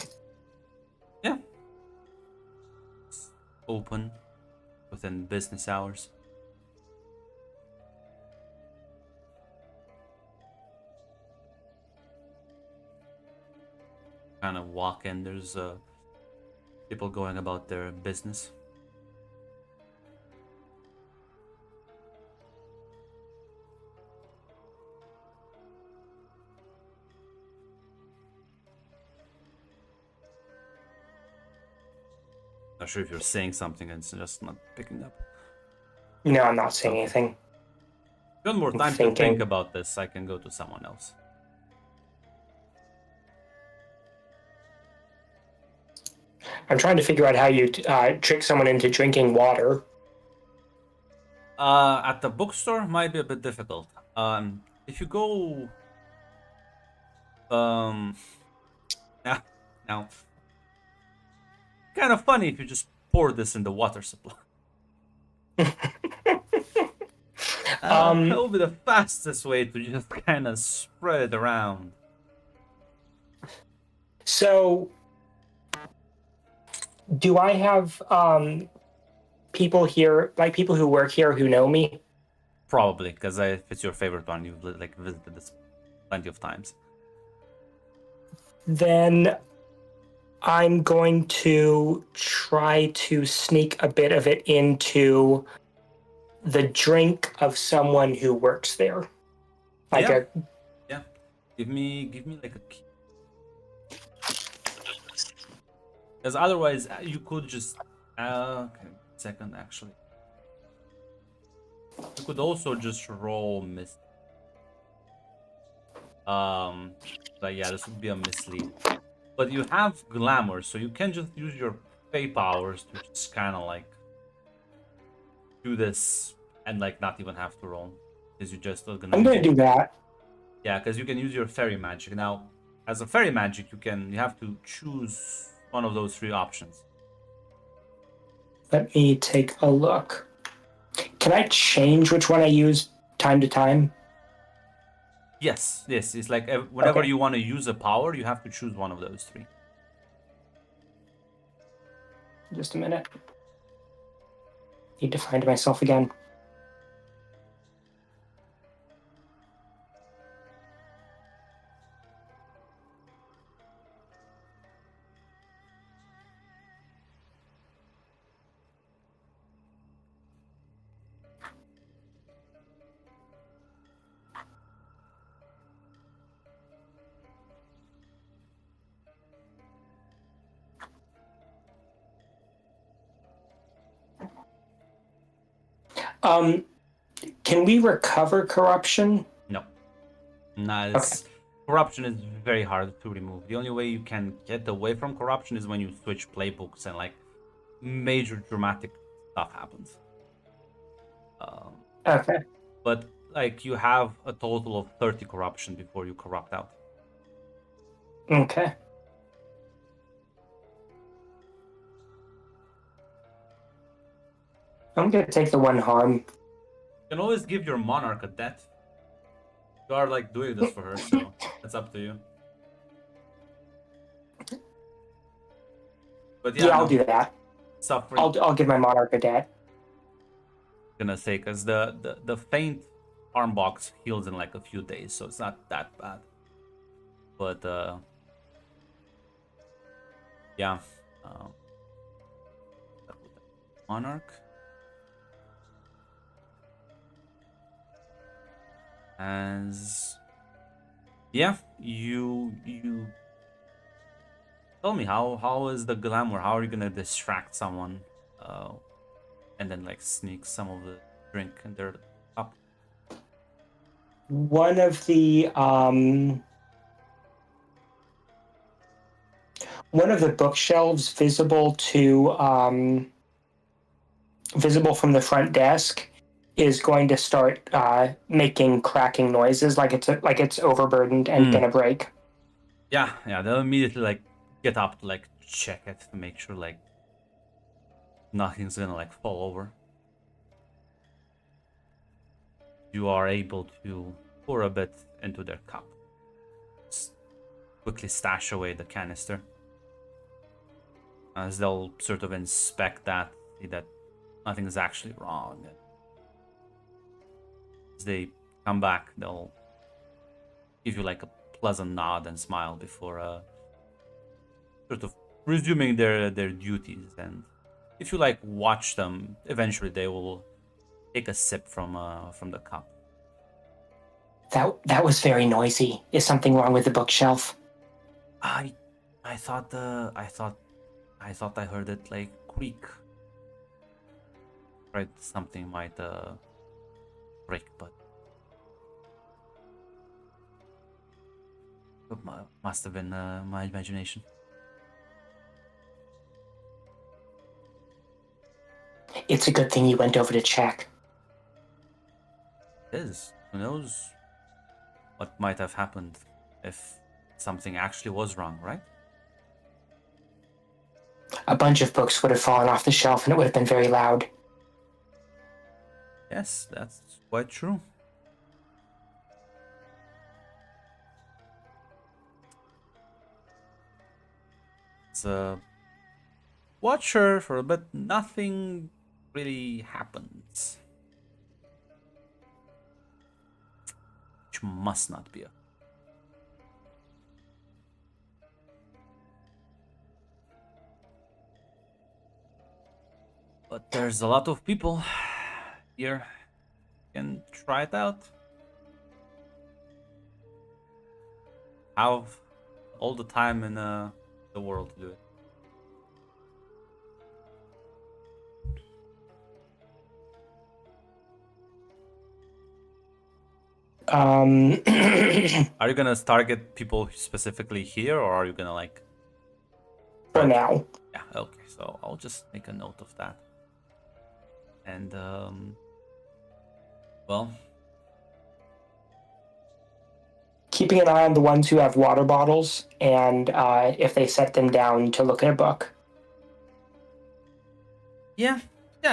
Yeah. It's open within business hours. Kind of walk in, there's people going about their business. Not sure if you're saying something and it's just not picking up. No, I'm not saying anything. If you want more time to think thinking. about this, I can go to someone else. I'm trying to figure out how you trick someone into drinking water. At the bookstore might be a bit difficult. If you go, yeah, now, kind of funny if you just pour this in the water supply. That would be the fastest way to just kind of spread it around. So, do I have people here, like people who work here, who know me? Probably, because if it's your favorite one, you've like visited this plenty of times. Then I'm going to try to sneak a bit of it into the drink of someone who works there. Like Yeah. Give me like a key. Because otherwise, you could just okay, second actually. You could also just roll miss. But yeah, this would be a mislead. But you have glamour, so you can just use your fey powers to just kind of like do this and like not even have to roll, because you just are gonna. I'm going to do that. Yeah, because you can use your fairy magic now. As a fairy magic, you have to choose one of those three options. Let me take a look. Can I change which one I use time to time? Yes, it's like whenever Okay. you want to use a power, you have to choose one of those three. Just a minute. Need to find myself again. Can we recover corruption? No, it's corruption is very hard to remove. The only way you can get away from corruption is when you switch playbooks and like major dramatic stuff happens. Okay. But like you have a total of 30 corruption before you corrupt out. Okay. I'm gonna take the one harm. can always give your monarch a debt. You are like doing this for her, so that's up to you. But yeah, Yeah, I'll no, do that. suffering. I'll give my monarch a debt. Gonna say, because the faint arm box heals in like a few days, so it's not that bad. But yeah, monarch. As yeah, you tell me how is the glamour? How are you gonna distract someone, and then like sneak some of the drink in their cup? One of the bookshelves visible from the front desk is going to start making cracking noises like it's overburdened and gonna break. Yeah, they'll immediately like get up to like check it to make sure like nothing's gonna like fall over. You are able to pour a bit into their cup. Quickly stash away the canister. As they'll sort of inspect that, see that nothing is actually wrong. As they come back, they'll give you like a pleasant nod and smile before sort of resuming their duties. And if you like watch them, eventually they will take a sip from the cup. That was very noisy. Is something wrong with the bookshelf? I thought I heard it like creak. Right, something might break, but must have been my imagination. It's a good thing you went over to check. It is. Who knows what might have happened if something actually was wrong, right? A bunch of books would have fallen off the shelf and it would have been very loud. Yes, that's quite true. It's watch her for a bit. Nothing really happens. Which must not be a. But there's a lot of people here. You can try it out. Have all the time in the world to do it. Are you gonna target people specifically here, or are you gonna like? For now. Yeah. Okay. So I'll just make a note of that. And well, Keeping an eye on the ones who have water bottles and if they set them down to look at a book. yeah,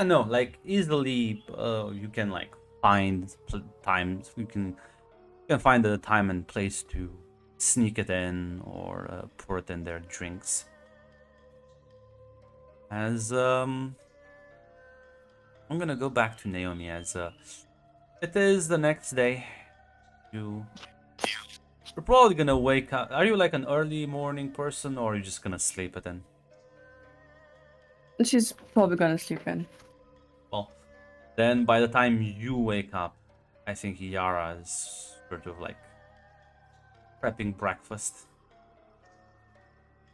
no, like easily, you can like find times. You can find the time and place to sneak it in or pour it in their drinks. As I'm gonna go back to Naomi as it is the next day. You're probably gonna wake up. Are you like an early morning person, or are you just gonna sleep it in? She's probably gonna sleep in. Well, then by the time you wake up, I think Yara is sort of like prepping breakfast.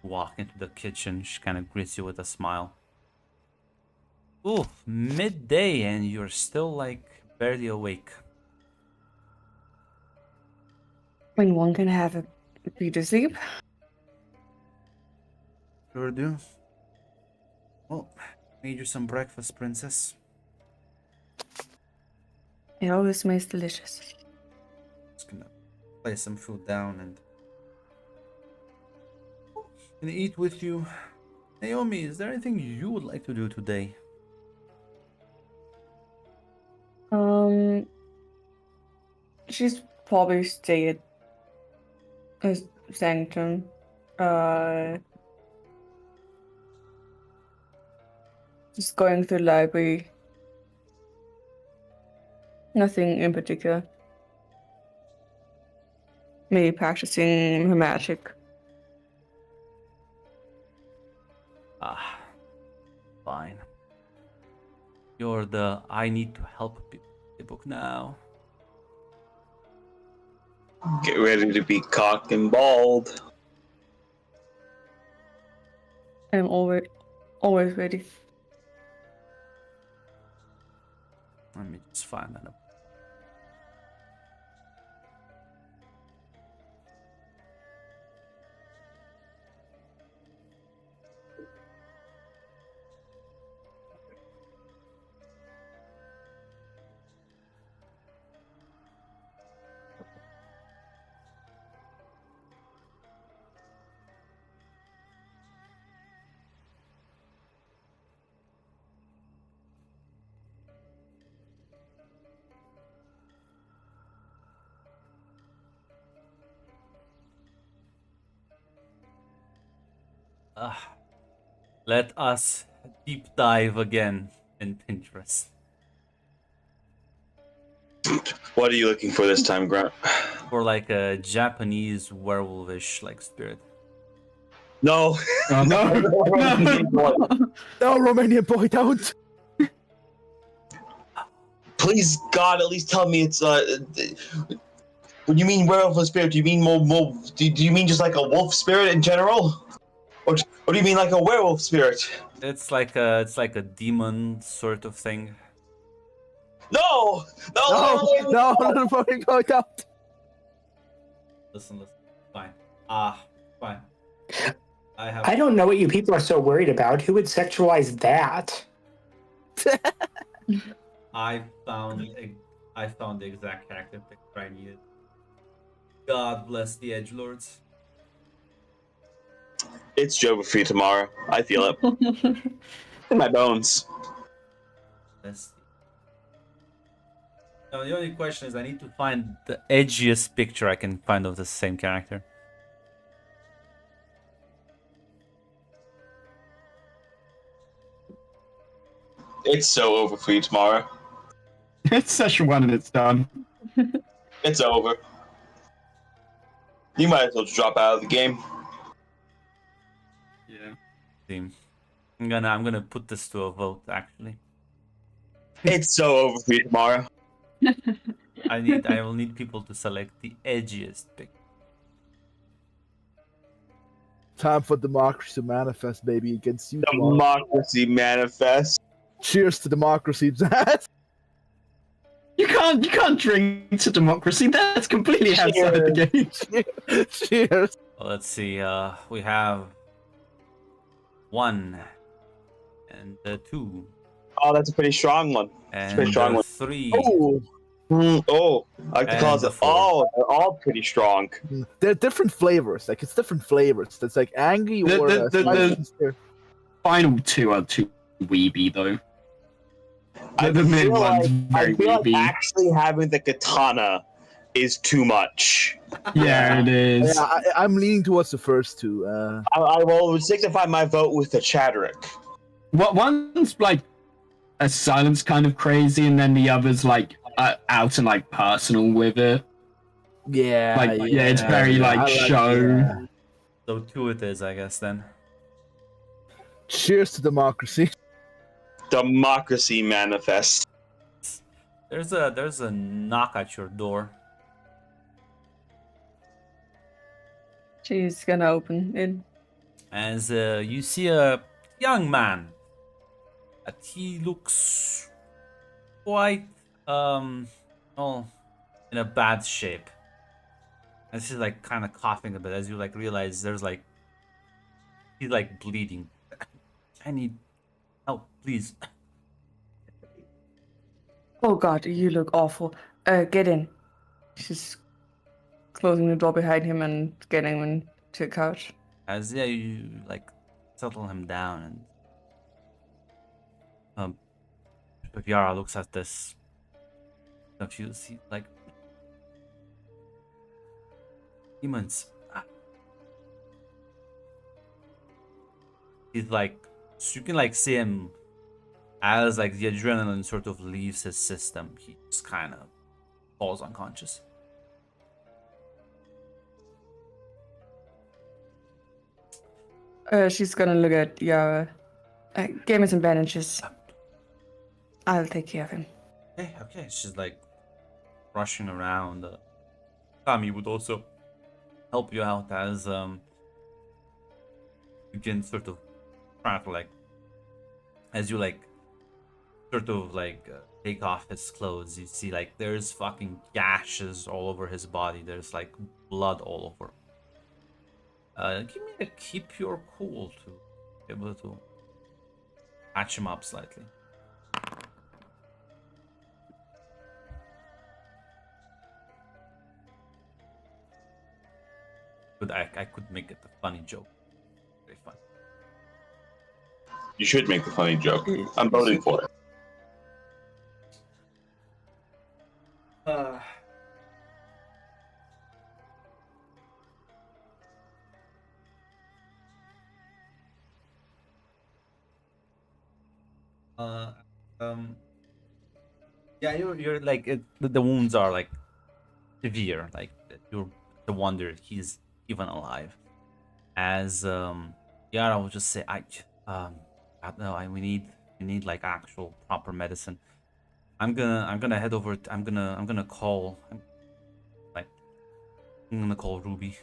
Walk into the kitchen, she kind of greets you with a smile. Ooh, midday and you're still like barely awake. When one can have a beauty sleep. Sure do. Well, made you some breakfast, princess. It always smells delicious. Just gonna place some food down and gonna eat with you. Naomi, is there anything you would like to do today? she's probably stay at Sanctum. Just going through the library. Nothing in particular. Maybe practicing her magic. Ah, fine. You're the I need to help people book now. Get ready to be cocked and balled. I'm always ready. Let me just find that. Let us deep dive again in Pinterest. What are you looking for this time, Grant? For like a Japanese werewolfish like spirit. No. Oh, no. No, Romanian boy, don't. Please, God, at least tell me it's when you mean werewolf spirit, do you mean more do you mean just like a wolf spirit in general? Or do you mean like a werewolf spirit? It's like a demon sort of thing. No! No, no, fucking boy, don't. Listen. Fine. Fine. I don't know what you people are so worried about. Who would sexualize that? I found the exact character picture I needed. God bless the edgelords. It's Joe for you tomorrow. I feel it. In my bones. Let's see. Now the only question is I need to find the edgiest picture I can find of the same character. It's so over for you tomorrow. It's session 1 and it's done. It's over. You might as well just drop out of the game. Yeah. Team. I'm gonna put this to a vote actually. It's so over for you tomorrow. I will need people to select the edgiest pick. Time for democracy to manifest, baby, against you. tomorrow. Democracy manifest. Cheers to democracy, Zaz. You can't drink to democracy. That's completely outside the game. Cheers. Well, let's see. We have 1 and 2 Oh, that's a pretty strong one. and pretty strong one. 3. Oh, I like to call And it. the 4. Oh, they're all pretty strong. they're different flavors. Like, it's different flavors. It's like angry The- or the- the- spicy. Final 2 are too weeby though. I The mid feel one's I very feel like weeby. actually having the katana is too much. Yeah, it is. Yeah, I'm leaning towards the first two. I will signify my vote with the Chadrick. What one's like a silence kind of crazy, and then the other's like out and like personal with it. Yeah, Like, yeah, it's very, like, I show. yeah. So 2 it is, I guess then. Cheers to democracy. Democracy manifest. There's a knock at your door. She's gonna open it. As you see a young man. He looks quite well, in a bad shape. And he's like kind of coughing a bit as you like realize there's like he's like bleeding. I need help, please. Oh god, you look awful. Get in. She's closing the door behind him and getting him into the couch. As you like settle him down and um, Yara looks at this confused. He's like, Demons. He's like, so you can like see him as like the adrenaline sort of leaves his system. He just kind of falls unconscious. She's gonna look at Yara. Give me some bandages. I'll take care of him. Okay. She's like rushing around. Tommy would also help you out as you can sort of try to like, as you like sort of like take off his clothes, you see like there's fucking gashes all over his body. There's like blood all over. Give me a keep your cool to be able to patch him up slightly. But I could make it a funny joke. Very fun. You should make the funny joke. I'm voting for it. Yeah, you're like the wounds are like severe. Like you're the wonder he's even alive. As Yara will just say, I don't know, we need like actual proper medicine. I'm gonna head over. I'm gonna call. I'm gonna call Ruby.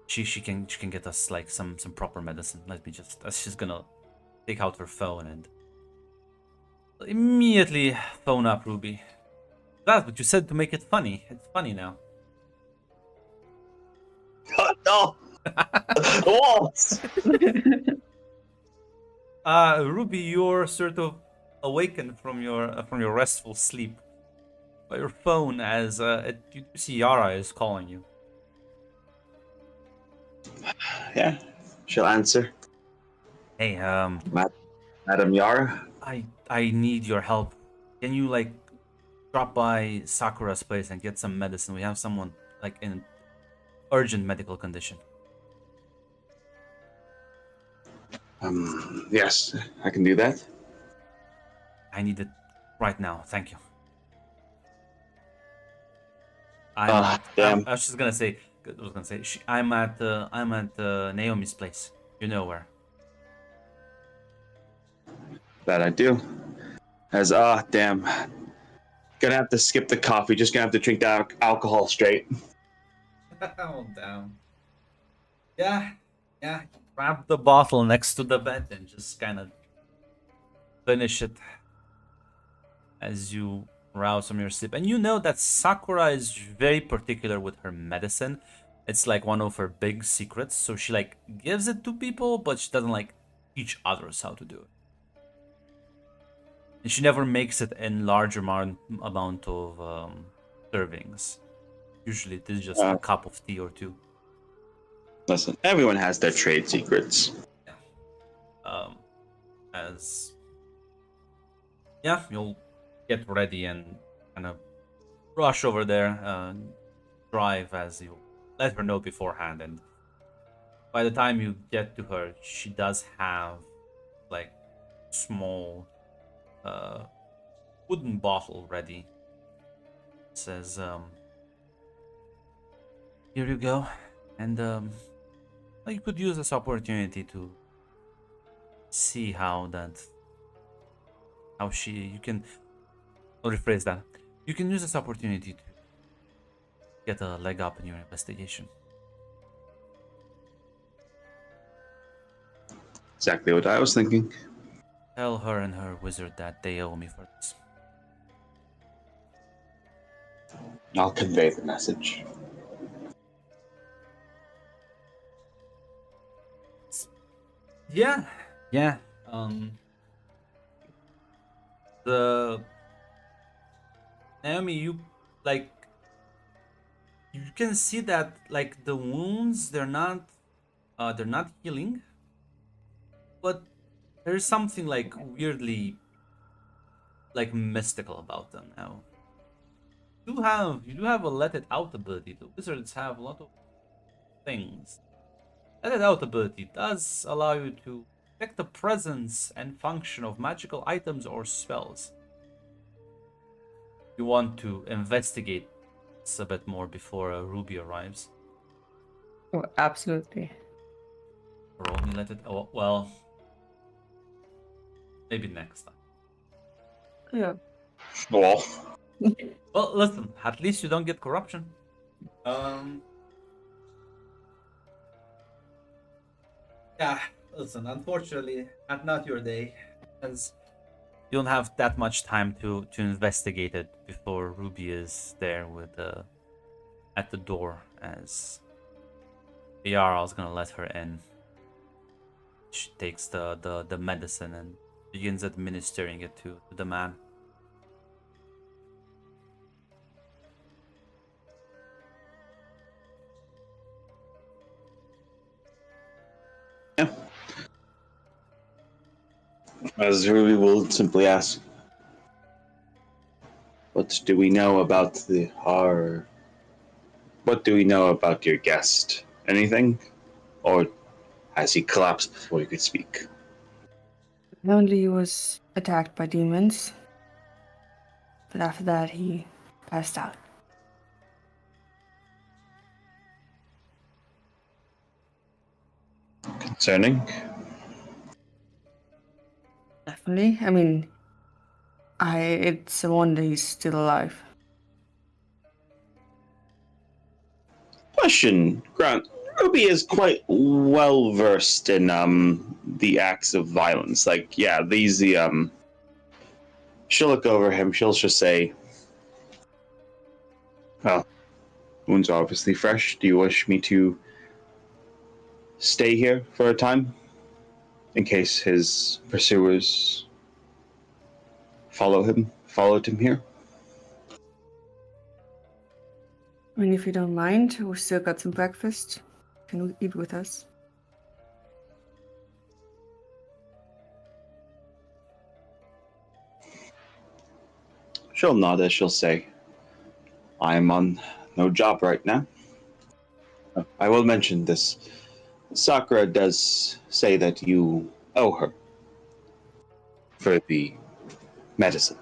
She can get us like some proper medicine. Let me just. She's gonna take out her phone and immediately phone up Ruby. That's what you said to make it funny. It's funny now. Oh, no! The walls! Ruby, you're sort of awakened from your restful sleep by your phone as you see Yara is calling you. Yeah, she'll answer. Hey, Madam Yara? I need your help. Can you like drop by Sakura's place and get some medicine? We have someone like in urgent medical condition. Yes, I can do that. I need it right now. Thank you. Damn. I was just gonna say. I was gonna say. I'm at Naomi's place. You know where. That I do. Damn. Gonna have to skip the coffee. Just gonna have to drink the alcohol straight. Oh, down. Yeah. Grab the bottle next to the bed and just kind of finish it as you rouse from your sleep. And you know that Sakura is very particular with her medicine. It's like one of her big secrets. So she like gives it to people, but she doesn't like teach others how to do it. And she never makes it in large amount of servings. Usually it is just a cup of tea or two. Listen, everyone has their trade secrets. You'll get ready and kind of rush over there, drive as you let her know beforehand, and by the time you get to her, she does have like small wooden bottle ready. It says, here you go, and you could use this opportunity to see you can I'll rephrase that. You can use this opportunity to get a leg up in your investigation. Exactly what I was thinking. Tell her and her wizard that they owe me for this. I'll convey the message. Yeah. The Naomi, you can see that like the wounds they're not healing, but there's something like weirdly like mystical about them now. you do have a let it out ability. The wizards have a lot of things. Let it out ability does allow you to detect the presence and function of magical items or spells. You want to investigate this a bit more before Ruby arrives. Oh, absolutely. Or only let it. Oh, well, maybe next time. Yeah. Well, Well, listen. At least you don't get corruption. Yeah. Listen. Unfortunately, not your day, as you don't have that much time to investigate it before Ruby is there with at the door. As Yara is gonna let her in. She takes the medicine and begins administering it to the man. yeah. As Ruby will simply ask, "What do we know about What do we know about your guest? Anything, or has he collapsed before you could speak?" Apparently he was attacked by demons, but after that he passed out. Concerning. Definitely. I mean, it's a wonder he's still alive. Question, Grant. Ruby is quite well versed in the acts of violence. Like, yeah, she'll look over him, she'll just say, "Well, wounds are obviously fresh. Do you wish me to stay here for a time? In case his pursuers followed him here?" I mean, if you don't mind, we still got some breakfast. Can you eat with us? She'll nod as she'll say, "I am on no job right now. I will mention this. Sakura does say that you owe her for the medicine."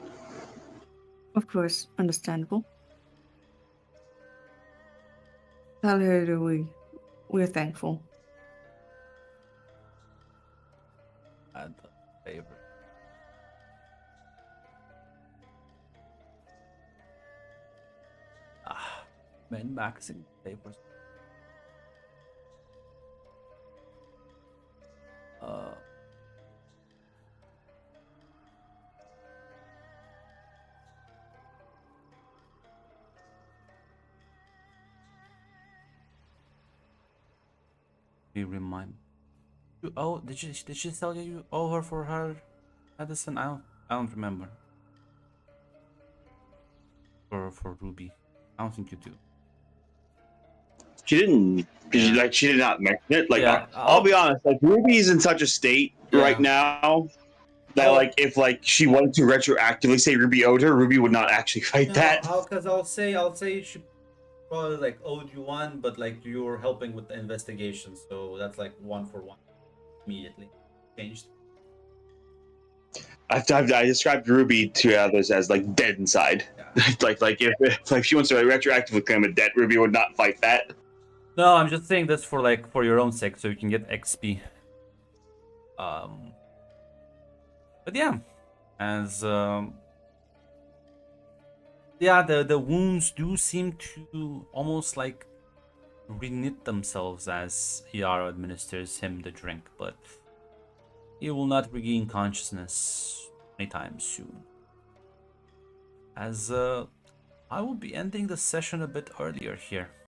Of course, understandable. Tell her that we're thankful. And the favorite. Min maxing papers. We remind you. Oh, did she tell you owe her for her medicine? I don't remember. For Ruby, I don't think you do. She didn't. Yeah. She did not mention it. Like, Yeah, I'll be honest. Like, Ruby's in such a state right now that, like, if she wanted to retroactively say Ruby owed her, Ruby would not actually fight that. Because I'll say she probably like owed you one, but like you were helping with the investigation, so that's like 1-for-1 immediately changed. I described Ruby to others as like dead inside. Yeah. like if she wants to retroactively claim a debt, Ruby would not fight that. No, I'm just saying this for your own sake, so you can get XP. But yeah, as yeah, the wounds do seem to almost like reknit themselves as Yara administers him the drink, but he will not regain consciousness anytime soon. As I will be ending the session a bit earlier here.